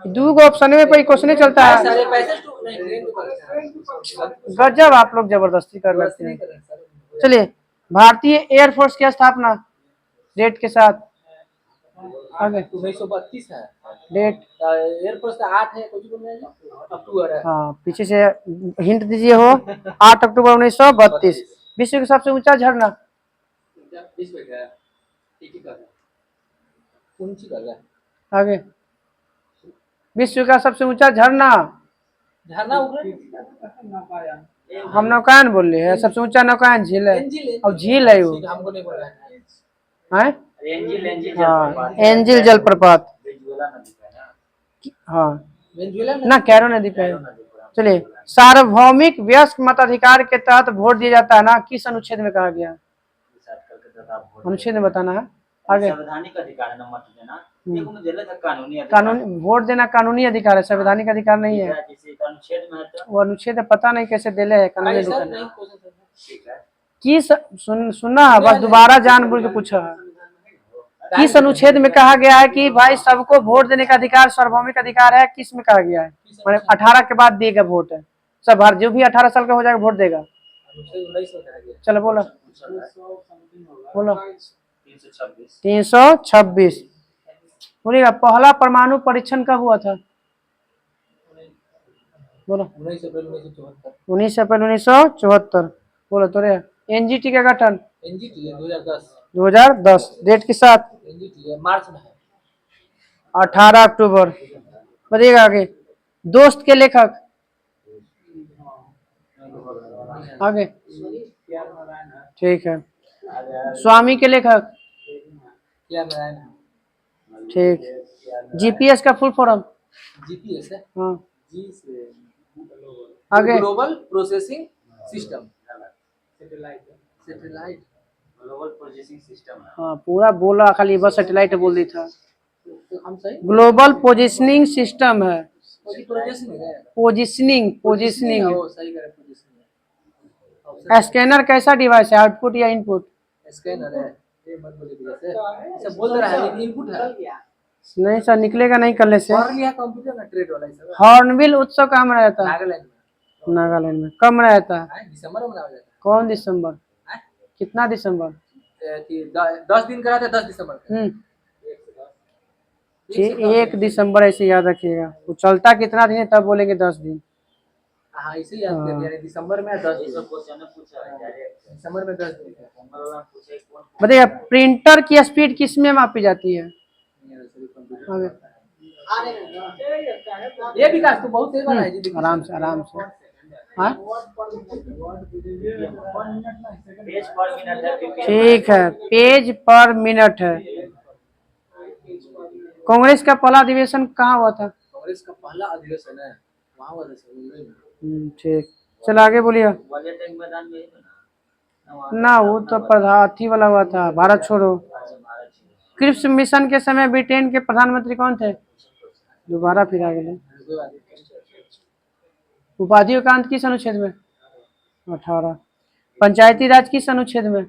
[SPEAKER 1] दो ऑप्शन में कोई क्वेश्चन चलता है।
[SPEAKER 3] सारे पैसे तो नहीं इंग्लैंड में पाकिस्तान।
[SPEAKER 1] गजब आप लोग जबरदस्ती कर लेते हैं।
[SPEAKER 3] नहीं कर रहे सर।
[SPEAKER 1] चलिए, भारतीय एयरफोर्स की स्थापना डेट के साथ। आगे
[SPEAKER 3] 1932 है
[SPEAKER 1] डेट।
[SPEAKER 3] एयरफोर्स का 8 है, कुछ बोल रहे हैं अक्टूबर है।
[SPEAKER 1] हाँ पीछे से हिंट दीजिए हो। 8 अक्टूबर 1932। विश्व का सबसे ऊंचा झरना?
[SPEAKER 3] इस पे क्या ठीक ही कर रहा है, ऊंची कर रहा है।
[SPEAKER 1] आगे विश्व का सबसे ऊंचा झरना?
[SPEAKER 3] झरना उगरे
[SPEAKER 1] हम नौकायन बोल रहे हैं, सबसे ऊंचा नौकायन झील है, और झील है वो।
[SPEAKER 3] हमको नहीं बोल रहा है।
[SPEAKER 1] हैं?
[SPEAKER 2] एंजिल
[SPEAKER 1] हाँ एंजिल जलप्रपात।
[SPEAKER 2] वेनेजुएला नदी पे है ना?
[SPEAKER 1] हाँ
[SPEAKER 3] वेनेजुएला में
[SPEAKER 1] ना, कैरो नदी पे है। चलिए, सार्वभौमिक वयस्क मताधिकार के तहत वोट दिया जाता है ना, किस अनुच्छेद में कहा गया? अनुच्छेद में बताना है। आगे
[SPEAKER 2] संवैधानिक अधिकार है ना मत देना, देखो मुझे लगा कानूनी अधिकार।
[SPEAKER 1] कानून वोट देना कानूनी अधिकार है, संवैधानिक अधिकार नहीं है।
[SPEAKER 2] जैसे अनुच्छेद में है तो
[SPEAKER 1] वो अनुच्छेद पता नहीं कैसे दिले है, कानूनी
[SPEAKER 3] भाई सर
[SPEAKER 1] अधिकार
[SPEAKER 3] नहीं क्वेश्चन सर
[SPEAKER 2] ठीक है।
[SPEAKER 1] किस सुनना है, बस दोबारा जानबूझ के पूछा है। किस अनुच्छेद में कहा गया है कि भाई सबको वोट देने का अधिकार सार्वभौमिक अधिकार है? किस में कहा गया है? मैंने 18 के बाद देगा वोट है सब, हर जो भी 18 साल का हो जाएगा वोट देगा।
[SPEAKER 3] अनुच्छेद 19 में कहा गया।
[SPEAKER 1] चलो बोलो बोलो।
[SPEAKER 2] 326
[SPEAKER 1] 326 बोलिएगा। पहला परमाणु परीक्षण कब हुआ था? बोलो।
[SPEAKER 3] 19 अप्रैल 1974।
[SPEAKER 1] 19 अप्रैल 1974। बोलो तोरे। NGT का गठन?
[SPEAKER 3] एनजीटी 2010।
[SPEAKER 1] 2010। डेट के साथ?
[SPEAKER 3] एनजीटी मार्च में है।
[SPEAKER 1] 18 अक्टूबर। बताइएगा आगे। दोस्त के लेखक? आगे ठीक है। स्वामी के लेखक?
[SPEAKER 3] क्या नारायण है।
[SPEAKER 1] ठीक। GPS का फुल फॉर्म?
[SPEAKER 3] जीपीएस है।
[SPEAKER 1] हाँ
[SPEAKER 3] जी से
[SPEAKER 1] आगे।
[SPEAKER 3] Global processing system. Satellite
[SPEAKER 2] global processing system है।
[SPEAKER 1] हाँ पूरा बोला, खाली बस सैटेलाइट बोल दी था।
[SPEAKER 3] तो हम सही
[SPEAKER 1] ग्लोबल पोजिशनिंग सिस्टम है।
[SPEAKER 3] प्रोसेसिंग है।
[SPEAKER 1] Positioning positioning.
[SPEAKER 3] ओ सही कह रहे पोजीशन है।
[SPEAKER 1] स्कैनर कैसा डिवाइस है, आउटपुट या इनपुट?
[SPEAKER 3] स्कैनर है। ये मत बोलिए जैसे सब बोल रहा है इनपुट है।
[SPEAKER 1] नहीं सर, निकलेगा नहीं करने से।
[SPEAKER 3] और लिया कंप्यूटर ना ट्रेड वाला सर।
[SPEAKER 1] हॉर्नबिल उत्सव कहाँ मनाया जाता है?
[SPEAKER 3] नागालैंड में।
[SPEAKER 1] नागालैंड में। कब मनाया जाता है?
[SPEAKER 3] दिसंबर में मनाया जाता
[SPEAKER 1] कौन दिसंबर?
[SPEAKER 3] है।
[SPEAKER 1] कितना दिसंबर?
[SPEAKER 3] 10 दिन करा था 10 दिसंबर का।
[SPEAKER 1] ठीक, 1 दिसंबर ऐसे याद रखिएगा। वो चलता कितना दिन है तब बोलेंगे 10 दिन।
[SPEAKER 3] हाँ इसे याद कर लिया दिसंबर में 10
[SPEAKER 2] ये
[SPEAKER 3] दिन
[SPEAKER 2] सब क्वेश्चन पूछा है डायरेक्ट
[SPEAKER 3] दिसंबर में 10 दिन
[SPEAKER 2] नंबर वाला पूछे कौन
[SPEAKER 1] बताइए प्रिंटर की स्पीड किस में मापी जाती है? आगे।
[SPEAKER 3] ये विकास तो बहुत सही बना है जी
[SPEAKER 1] आराम से आराम से। हाँ
[SPEAKER 2] पेज पर मिनट है 50
[SPEAKER 1] ठीक है, पेज पर मिनट है। कांग्रेस का पहला अधिवेशन कहाँ हुआ था?
[SPEAKER 3] कांग्रेस का पहला अधिवेशन है वहाँ हुआ था
[SPEAKER 1] ठीक, चल आगे बोलिए।
[SPEAKER 2] बजट एक मैदान में ही ना
[SPEAKER 1] ना वो तो प्रधानमंत्री वाला हुआ था, भारत छोड़ो। क्रिप्स मिशन के समय ब्रिटेन के प्रधानमंत्री कौन थे? दोबारा फिर आ गए। उपाधि एकांत किस अनुच्छेद में? 18। पंचायती राज किस अनुच्छेद में?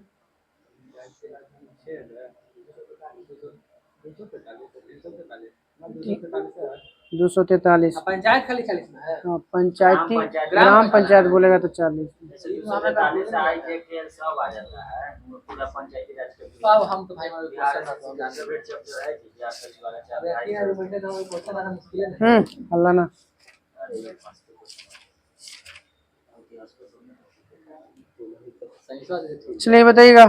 [SPEAKER 1] 243।
[SPEAKER 3] पंचायत खाली 40 में है
[SPEAKER 1] हाँ, पंचायती ग्राम पंचायत बोलेगा तो 40।
[SPEAKER 2] 40 से आई के सब आ जाता है पूरा पंचायती राज का
[SPEAKER 3] अब हम तो भाई हमारे
[SPEAKER 2] बिहार का फेवरेट चैप्टर है कि बिहार का वाला चैप्टर है
[SPEAKER 1] अल्लाह ना। चलिए बताइएगा,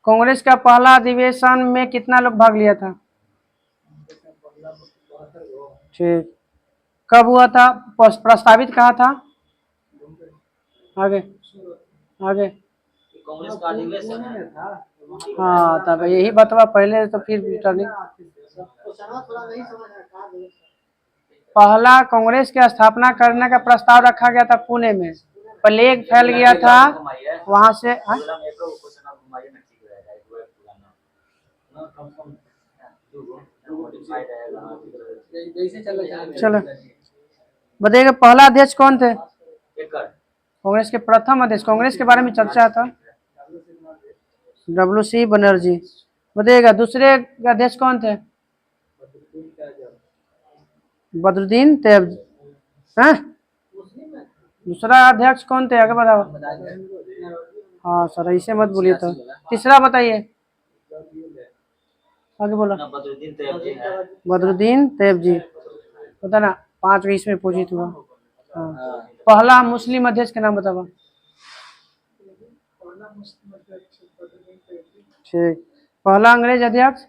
[SPEAKER 1] कांग्रेस का पहला अधिवेशन में कितना लोग भाग लिया था? ठीक, कब हुआ था? प्रस्तावित कहा था? आगे आगे।
[SPEAKER 2] कांग्रेस का अधिवेशन है
[SPEAKER 1] हाँ तब यही बतवा पहले तो फिर रिटर्निंग। पहला कांग्रेस की स्थापना करने का प्रस्ताव रखा गया था पुणे में, प्लेग फैल गया था वहां से। चलो बताइएगा, पहला अध्यक्ष कौन थे कांग्रेस के? प्रथम अध्यक्ष कांग्रेस के बारे में चर्चा था WC बनर्जी। बताइएगा दूसरे अध्यक्ष कौन थे? बदरुद्दीन तैयब। हैं? दूसरा अध्यक्ष कौन थे? आगे बताओ। हाँ सर ऐसे मत बोलिए तो। तीसरा बताइए, आगे बोलो। बदरुद्दीन तैयब जी, पता ना 5 इसमें पूजित हुआ। हाँ, पहला मुस्लिम अध्यक्ष का नाम बताओ। ठीक, पहला अंग्रेज अध्यक्ष?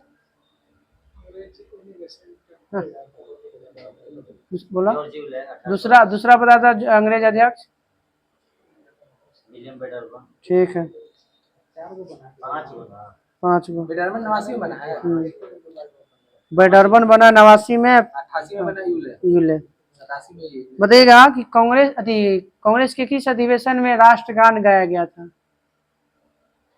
[SPEAKER 1] हाँ। बोला दूसरा बता था अंग्रेज अध्यक्ष। ठीक है, 5 गो। बेडरबन बना 89 में,
[SPEAKER 3] 88 में बना
[SPEAKER 1] यूले।
[SPEAKER 3] 87 में ये
[SPEAKER 1] बताइएगा कि कांग्रेस के किस अधिवेशन में राष्ट्रगान गाया गया था?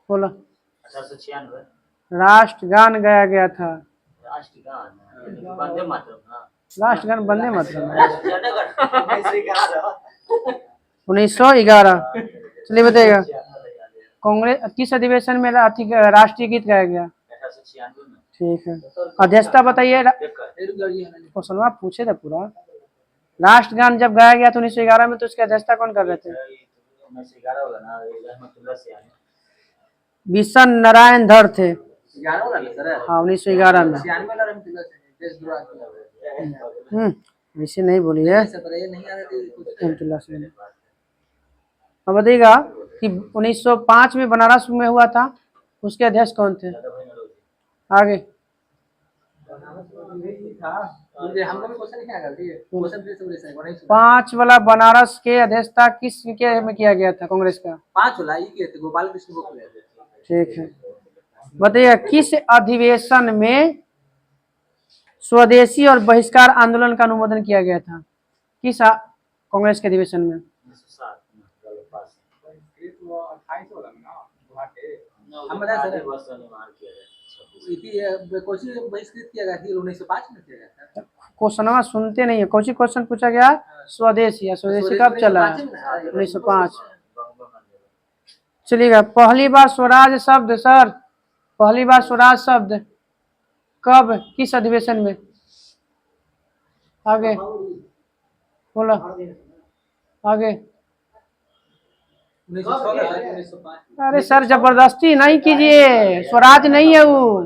[SPEAKER 1] बोलो।
[SPEAKER 2] 1896
[SPEAKER 1] राष्ट्रगान गाया गया था।
[SPEAKER 2] राष्ट्रगान वंदे मातरम ना,
[SPEAKER 1] राष्ट्रगान वंदे मातरम
[SPEAKER 2] राष्ट्रगान
[SPEAKER 1] 1911। चलिए बताइएगा, कांग्रेस किस अधिवेशन में राष्ट्रीय गीत गाया गया?
[SPEAKER 2] 1896 में।
[SPEAKER 1] ठीक है, अध्यक्षता बताइए। क्वेश्चन आप पूछे थे पूरा। राष्ट्रगान जब गाया गया तो 1911 में, तो उसकी अध्यक्षता कौन कर रहे थे?
[SPEAKER 2] 1911 वाला ना, रहमतुल्लाह से आने
[SPEAKER 1] बिशन नारायण धर थे।
[SPEAKER 3] 11 वाला सर।
[SPEAKER 1] हाँ 1911 में।
[SPEAKER 3] 96 वाला रहमतुल्लाह से देशद्रोह किया।
[SPEAKER 1] ऐसे नहीं बोलिए।
[SPEAKER 3] सब ये नहीं आ रहा
[SPEAKER 1] रहमतुल्लाह से। अब बताइएगा कि 1905 में बनारस में हुआ था, उसके अध्यक्ष कौन थे? आगे।
[SPEAKER 3] मुझे हमको भी क्वेश्चन नहीं आ रहा है, क्वेश्चन फिर से बोलिए सर।
[SPEAKER 1] 5 वाला बनारस के अध्यक्षता किस के में किया गया था कांग्रेस का?
[SPEAKER 3] 5 वाला ये के थे गोपाल कृष्ण गोखले।
[SPEAKER 1] ठीक है, बताइए किस अधिवेशन में स्वदेशी और बहिष्कार आंदोलन का अनुमोदन किया गया था? किस कांग्रेस के अधिवेशन में?
[SPEAKER 3] हम बताएं सर क्वेश्चन बहिष्कृत किया गया था 1905 में किया गया था।
[SPEAKER 1] क्वेश्चनवा सुनते नहीं है। कौन सी क्वेश्चन पूछा गया? स्वदेशी। या स्वदेशी कब चला? 1905। चलिएगा, पहली बार स्वराज शब्द सर, पहली बार स्वराज शब्द कब, किस अधिवेशन में? आगे बोलो, आगे।
[SPEAKER 3] 1905।
[SPEAKER 1] अरे सर जबरदस्ती नहीं कीजिए, स्वराज नहीं है वो,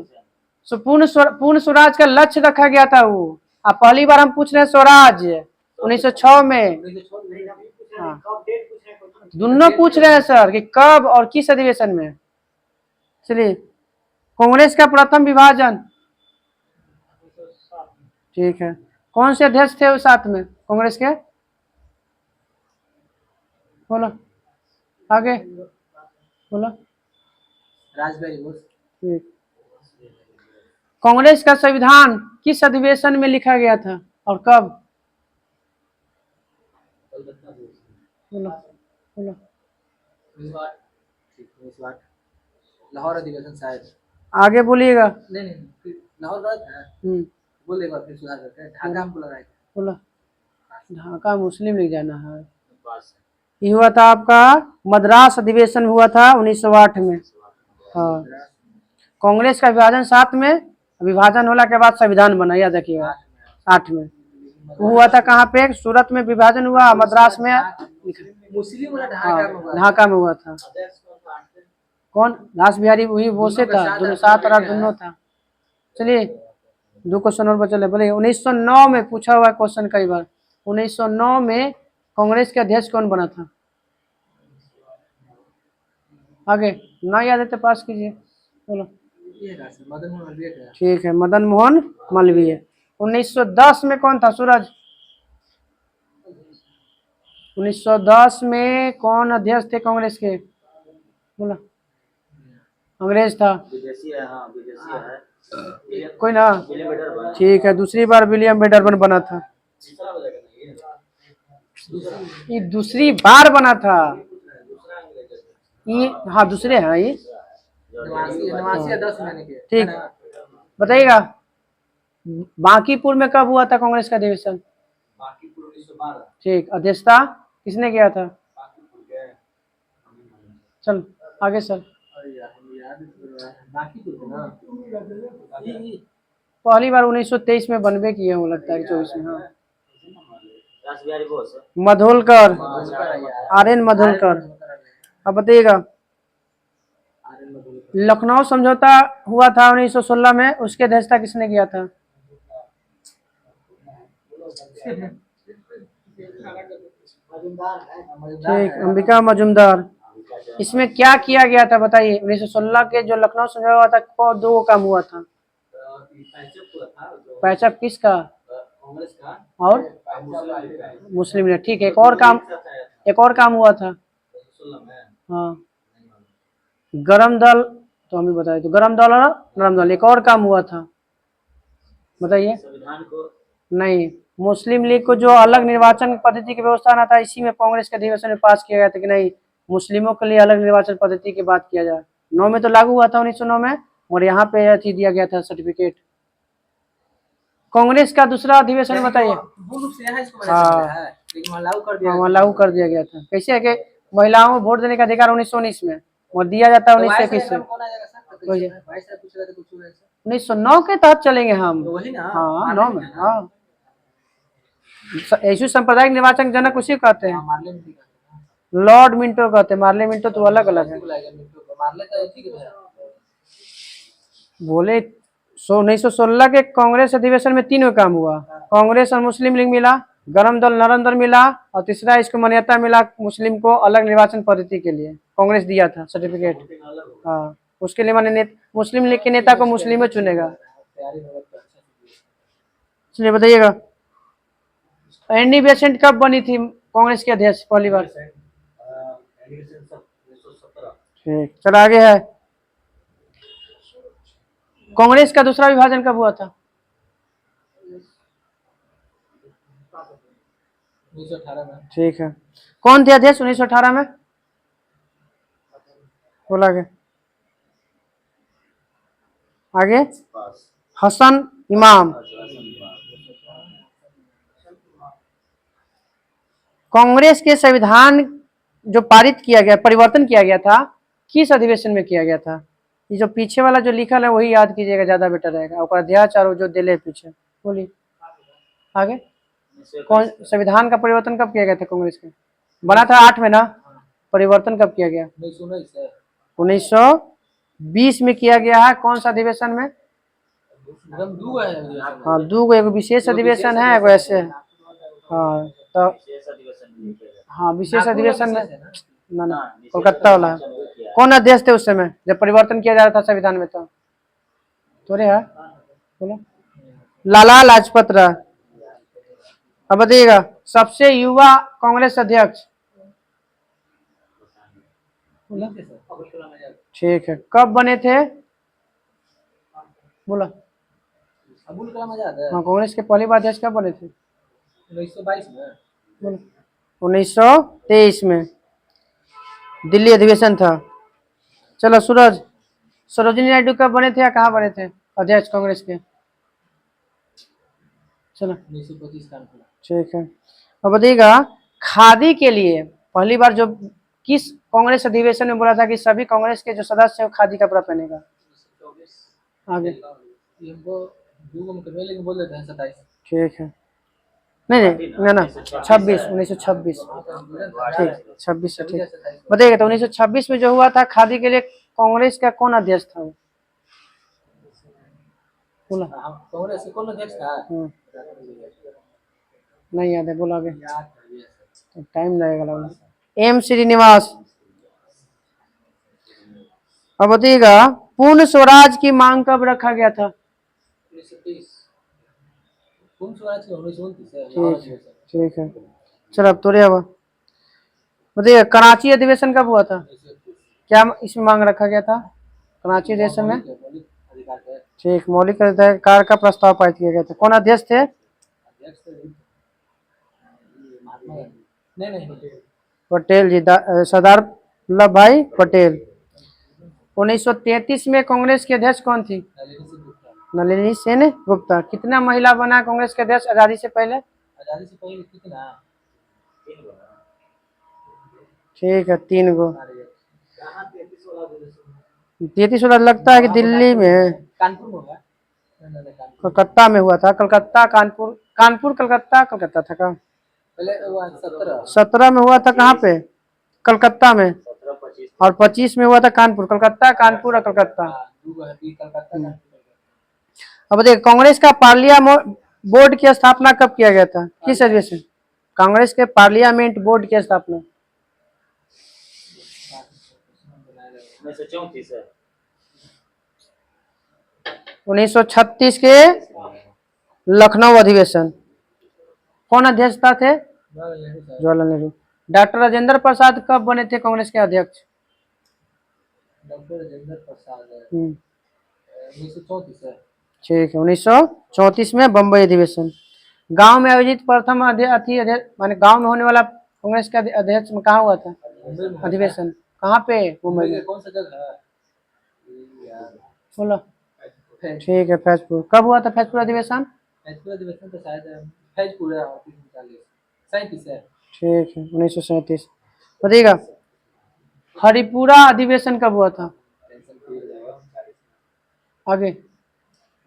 [SPEAKER 1] पूर्ण स्वराज का लक्ष्य रखा गया था वो। अब पहली बार हम पूछ रहे हैं स्वराज 1906 में। हाँ दोनों पूछ रहे हैं सर कि कब और किस अधिवेशन में। चलिए, कांग्रेस का प्रथम विभाजन, ठीक है। कौन से अध्यक्ष थे उस साथ में कांग्रेस के? बोलो आगे, बोलो।
[SPEAKER 3] राजभाई घोष।
[SPEAKER 1] ठीक। कांग्रेस का संविधान किस अधिवेशन में लिखा गया था और कब? बोलो बोलो।
[SPEAKER 3] 1908 लाहौर अधिवेशन शायद।
[SPEAKER 1] आगे बोलिएगा।
[SPEAKER 3] नहीं फिर लाहौर गलत है। बोल एक बार फिर सुधार करते हैं। ढाका हमको लगा है।
[SPEAKER 1] बोलो। ढाका मुस्लिम लीग जाना है। ये हुआ था आपका मद्रास अधिवेशन, हुआ था 1908 में। हाँ, कांग्रेस का विभाजन 7 में, विभाजन होने के बाद संविधान बना, याद रखिएगा। 8 में वो हुआ था कहाँ पे? सूरत में विभाजन हुआ, मद्रास में,
[SPEAKER 3] मुस्लिम वाला
[SPEAKER 1] हाँ
[SPEAKER 3] ढाका में हुआ।
[SPEAKER 1] ढाका में हुआ था। कौन? रास बिहारी वही बोसे था, दोनों 7 और 8 दोनों था। चलिए 2 क्वेश्चन और बचल है। बोले 1909 में पूछा हुआ क्वेश्चन कई बार। 1909 में कांग्रेस के अध्यक्ष कौन बना था? आगे ना याद है तो पास कीजिए। बोलो।
[SPEAKER 3] मदन मोहन मालवीय का।
[SPEAKER 1] ठीक है, मदन मोहन मालवीय। 1910 में कौन था सूरज? 1910 में कौन अध्यक्ष थे कांग्रेस के? बोला। अंग्रेज था।
[SPEAKER 2] विदेशी है, हाँ विदेशी है।
[SPEAKER 1] कोई ना, ठीक है। दूसरी बार विलियम बेडरबन बना था। ये दूसरी बार बना था ये। हाँ दूसरे हैं ये।
[SPEAKER 3] नवासी या 10 महीने के।
[SPEAKER 1] ठीक, बताइएगा बांकीपुर में कब हुआ था कांग्रेस का अधिवेशन?
[SPEAKER 2] बांकीपुर 1912।
[SPEAKER 1] ठीक, अध्यक्षता किसने किया था? चल आगे सर। पहली बार 1923 में बनवे किए हैं, लगता है 24 में। हाँ,
[SPEAKER 2] रासबिहारी बोस।
[SPEAKER 1] मधोलकर, आर.एन. मधोलकर। अब बताइएगा लखनऊ समझौता हुआ था 1916 में, उसकी अध्यक्षता किसने किया था? ठीक, अंबिका मजुमदार। इसमें क्या किया गया था बताइए? 1916 के जो लखनऊ समझौता हुआ था, को 2 काम हुआ था। पैचअप किसका?
[SPEAKER 2] कांग्रेस का
[SPEAKER 1] और मुस्लिम लीग। ठीक है, एक और काम हुआ था। हाँ, गरम दल तो हम ही बताए, तो गरम दल और नरम दल। एक और काम हुआ था, बताइए।
[SPEAKER 2] संविधान को
[SPEAKER 1] नहीं, मुस्लिम लीग को जो अलग निर्वाचन पद्धति की व्यवस्था आना था, इसी में कांग्रेस के अधिवेशन में पास किया गया था कि नहीं, मुस्लिमों के लिए अलग निर्वाचन पद्धति की बात किया जाए। 9 में तो लागू हुआ था 1909 में, और यहाँ पे अथी दिया गया था सर्टिफिकेट। कांग्रेस का दूसरा अधिवेशन बताइए। हाँ, वहाँ लागू कर दिया गया था। कैसे है कि महिलाओं को वोट देने का अधिकार 1919 में, और दिया जाता है 1921 से। 1909 के तहत चलेंगे हम। हाँ 9 में। हाँ, यीशु सांप्रदायिक निर्वाचन जनक उसी को कहते हैं, लॉर्ड मिंटो कहते हैं। मार्ले मिंटो तो अलग अलग है। बोले 1916 के कांग्रेस अधिवेशन में 3 काम हुआ। कांग्रेस और मुस्लिम लीग मिला, गरम दल नरम दल मिला, और तीसरा इसको मान्यता मिला मुस्लिम को अलग निर्वाचन पद्धति के लिए। कांग्रेस दिया था सर्टिफिकेट। हाँ, उसके लिए माने मुस्लिम लीग के नेता को मुस्लिम में चुनेगा। चलिए बताइएगा एनी बेसेंट कब बनी थी कांग्रेस के अध्यक्ष पहली बार? ठीक, चल आगे है। कांग्रेस का दूसरा विभाजन कब हुआ था?
[SPEAKER 3] 1918 में।
[SPEAKER 1] ठीक है, कौन थे अध्यक्ष 1918 में? बोला गया आगे। हसन इमाम। कांग्रेस के संविधान जो पारित किया गया, परिवर्तन किया गया था, किस अधिवेशन में किया गया था? ये जो पीछे वाला जो लिखा है वही याद कीजिएगा, ज्यादा बेटर रहेगा। और अध्याय और जो दिले पीछे, बोलिए आगे। कौन संविधान का परिवर्तन कब किया गया था कांग्रेस के? बना था 8 में ना, परिवर्तन कब किया गया? 1920 में किया गया है। कौन सा अधिवेशन में? हाँ, 2 एगो विशेष अधिवेशन है, एगो ऐसे है। हाँ तो हाँ विशेष
[SPEAKER 3] नागपुर
[SPEAKER 1] अधिवेशन में,
[SPEAKER 3] विशेष है ना?
[SPEAKER 1] ना कोलकाता वाला है। कौन अध्यक्ष थे उस समय जब परिवर्तन किया जा रहा था संविधान में? तो थोड़े है बोलो। लाला लाजपत राय। अब बताइएगा सबसे युवा कांग्रेस अध्यक्ष। बोलो।
[SPEAKER 3] ठीक है सर, अबुल कलाम आजाद।
[SPEAKER 1] ठीक है, कब बने थे? बोलो।
[SPEAKER 3] अबुल कलाम आजाद है
[SPEAKER 1] हाँ कांग्रेस के पहली बार अध्यक्ष कब बने थे?
[SPEAKER 3] 1922 में।
[SPEAKER 1] बोलो। 1923 में दिल्ली अधिवेशन था। चलो सूरज, सरोजिनी नायडू कब बने थे या कहाँ बने थे अध्यक्ष कांग्रेस के? चलो
[SPEAKER 3] 1925 का अनुकूल।
[SPEAKER 1] ठीक है। अब बताइएगा खादी के लिए पहली बार जो किस कांग्रेस अधिवेशन में बोला था कि सभी कांग्रेस के जो सदस्य हैं वो खादी कपड़ा पहनेगा?
[SPEAKER 3] 1924
[SPEAKER 1] आगे
[SPEAKER 3] ये हमको दूगो में करवे लेकिन बोल देते हैं 27।
[SPEAKER 1] ठीक है, नहीं नहीं ना ना 26 1926 ठीक 26 से ठीक। बताइएगा तो 1926 में जो हुआ था खादी के लिए कांग्रेस का कौन अध्यक्ष था वो? बोला।
[SPEAKER 3] कांग्रेस के कौन अध्यक्ष था?
[SPEAKER 1] नहीं याद है, बोलो आगे।
[SPEAKER 3] याद है ये।
[SPEAKER 1] तो टाइम लगेगा लगभग। एम श्रीनिवास। अब बताइएगा पूर्ण स्वराज की मांग कब रखा गया था?
[SPEAKER 3] 1930 पूर्ण स्वराज के 1929 है।
[SPEAKER 1] ठीक ठीक है। चलो अब तोड़े। अब बताइए कराची अधिवेशन कब हुआ था? क्या इसमें मांग रखा गया था कराची अधिवेशन में?
[SPEAKER 3] अधिकार है।
[SPEAKER 1] ठीक, मौलिक अधिकार का प्रस्ताव पारित किया गया था। कौन अध्यक्ष थे?
[SPEAKER 3] अध्यक्ष महात्मा गांधी। नहीं
[SPEAKER 1] पटेल जी, सरदार वल्लभ भाई पटेल। 1933 में कांग्रेस के अध्यक्ष कौन थी? नलिनी सेन गुप्ता। कितना महिला बना कांग्रेस के अध्यक्ष आजादी से पहले?
[SPEAKER 3] आजादी से पहले कितना?
[SPEAKER 1] ठीक है 3 गो। 33 वाला लगता है कि दिल्ली में है।
[SPEAKER 3] कानपुर में होगा।
[SPEAKER 1] कलकत्ता में हुआ था। कलकत्ता कानपुर, कानपुर कलकत्ता, कलकत्ता था का?
[SPEAKER 3] पहले हुआ
[SPEAKER 1] 17 में हुआ था। कहाँ पे? कलकत्ता में। और 25 में हुआ था कानपुर। कलकत्ता कानपुर और कलकत्ता। अब देखिए कांग्रेस का पार्लियामेंट बोर्ड की स्थापना कब किया गया था? किस अधिवेशन? कांग्रेस के पार्लियामेंट बोर्ड की स्थापना 1936 के लखनऊ अधिवेशन। कौन अध्यक्षता थे? जवाहरलाल नेहरू। डॉक्टर राजेंद्र प्रसाद कब बने थे कांग्रेस के अध्यक्ष?
[SPEAKER 3] डॉक्टर राजेंद्र प्रसाद 1934 है।
[SPEAKER 1] ठीक है 1934 में बम्बई अधिवेशन। गांव में आयोजित प्रथम माने गांव में होने वाला कांग्रेस का अध्यक्ष में कहाँ हुआ था अधिवेशन? कहाँ पे? मुंबई में।
[SPEAKER 3] कौन सा जगह है?
[SPEAKER 1] बोलो। ठीक है फैजपुर। कब हुआ था फैजपुर अधिवेशन?
[SPEAKER 3] फैजपुर अधिवेशन तो शायद फैजपुर है 37 है।
[SPEAKER 1] ठीक है 1937। बताइएगा हरिपुरा अधिवेशन कब हुआ था? आगे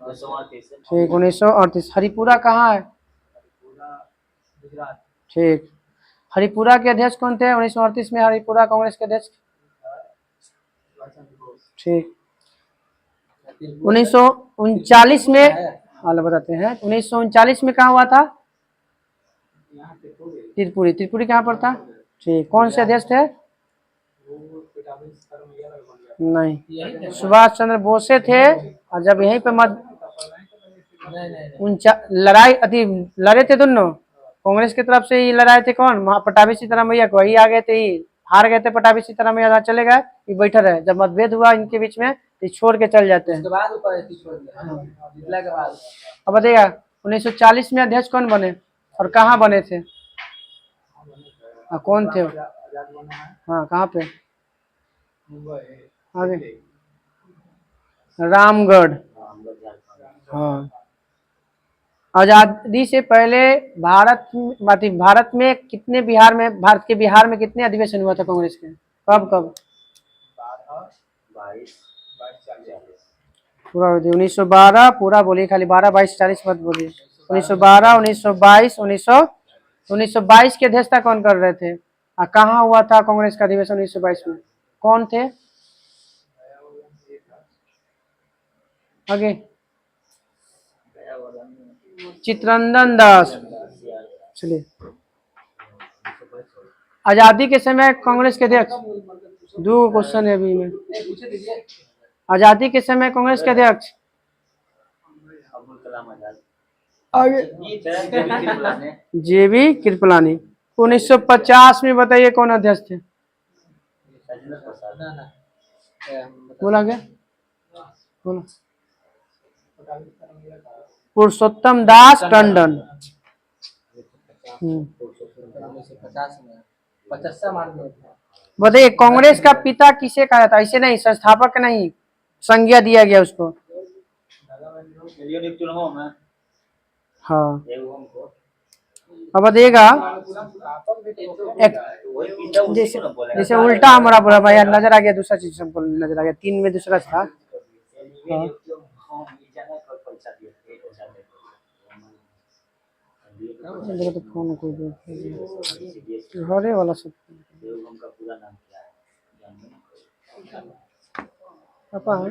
[SPEAKER 1] ठीक 1938। हरिपुरा कहाँ है? ठीक। हरिपुरा के अध्यक्ष कौन थे 1938 में? हरिपुरा कांग्रेस के अध्यक्ष। ठीक 1939 में हाल बताते हैं। 1939 में कहाँ हुआ था? त्रिपुरी। त्रिपुरी कहाँ पर था? ठीक। कौन से अध्यक्ष थे? नहीं, सुभाष चंद्र बोसे थे। और जब यहीं पे लड़ाई अति लड़े थे दोनों कांग्रेस की तरफ से ही लड़ाए थे। कौन? पटाभी सीतारामैया को ही आ गए थे, ही हार गए थे। पटाभी सीतारामैया चले गए, ये बैठे रहे। जब मतभेद हुआ इनके बीच में तो छोड़ के चल जाते हैं। अब बताइएगा 1940 में अध्यक्ष कौन बने और कहाँ बने थे? कौन थे? हाँ कहाँ पे? आगे रामगढ़। हाँ आजादी से पहले भारत में कितने भारत के बिहार में कितने अधिवेशन हुआ था कांग्रेस के? कब कब? पूरा 1912 पूरा बोलिए, खाली 12 22 40 मत बोलिए। 1912 1922 1922 की अध्यक्षता कौन कर रहे थे? कहाँ हुआ था कांग्रेस का अधिवेशन 1922 में? कौन थे? आगे चित्रंदन दास। चलिए आजादी के समय कांग्रेस के अध्यक्ष, दो क्वेश्चन है अभी में।
[SPEAKER 3] पूछे दीजिए।
[SPEAKER 1] आजादी के समय कांग्रेस के अध्यक्ष
[SPEAKER 2] अब्दुल कलाम आजाद।
[SPEAKER 1] आगे
[SPEAKER 2] जीत है जेबी कृपलानी।
[SPEAKER 1] जेबी कृपलानी। 1950 में बताइए कौन अध्यक्ष थे?
[SPEAKER 2] राजेंद्र प्रसाद।
[SPEAKER 3] ना ना
[SPEAKER 1] बोला क्या? बोला पुरुषोत्तम दास टंडन।
[SPEAKER 3] 1950 में 50 मार दिया था।
[SPEAKER 1] बताइए कांग्रेस का पिता किसे कहा जाता है? ऐसे नहीं, संस्थापक नहीं, संज्ञा दिया गया उसको।
[SPEAKER 2] यूनिक चुनाव में
[SPEAKER 1] हाँ,
[SPEAKER 2] एगो हमको
[SPEAKER 1] अब बताइएगा
[SPEAKER 2] वही पिता उसी
[SPEAKER 1] जैसे
[SPEAKER 2] को ना बोलेगा।
[SPEAKER 1] जैसे उल्टा हमारा बोला भैया, नजर आ गया दूसरा चीज हमको नजर आ गया, 3 में दूसरा था।
[SPEAKER 2] ये जो हम ये जाना कल परीक्षा दिए थे परीक्षा दे
[SPEAKER 1] मेरे तो फोन को घरे वाला सब
[SPEAKER 2] देवगम का पूरा नाम क्या है?
[SPEAKER 1] पापा है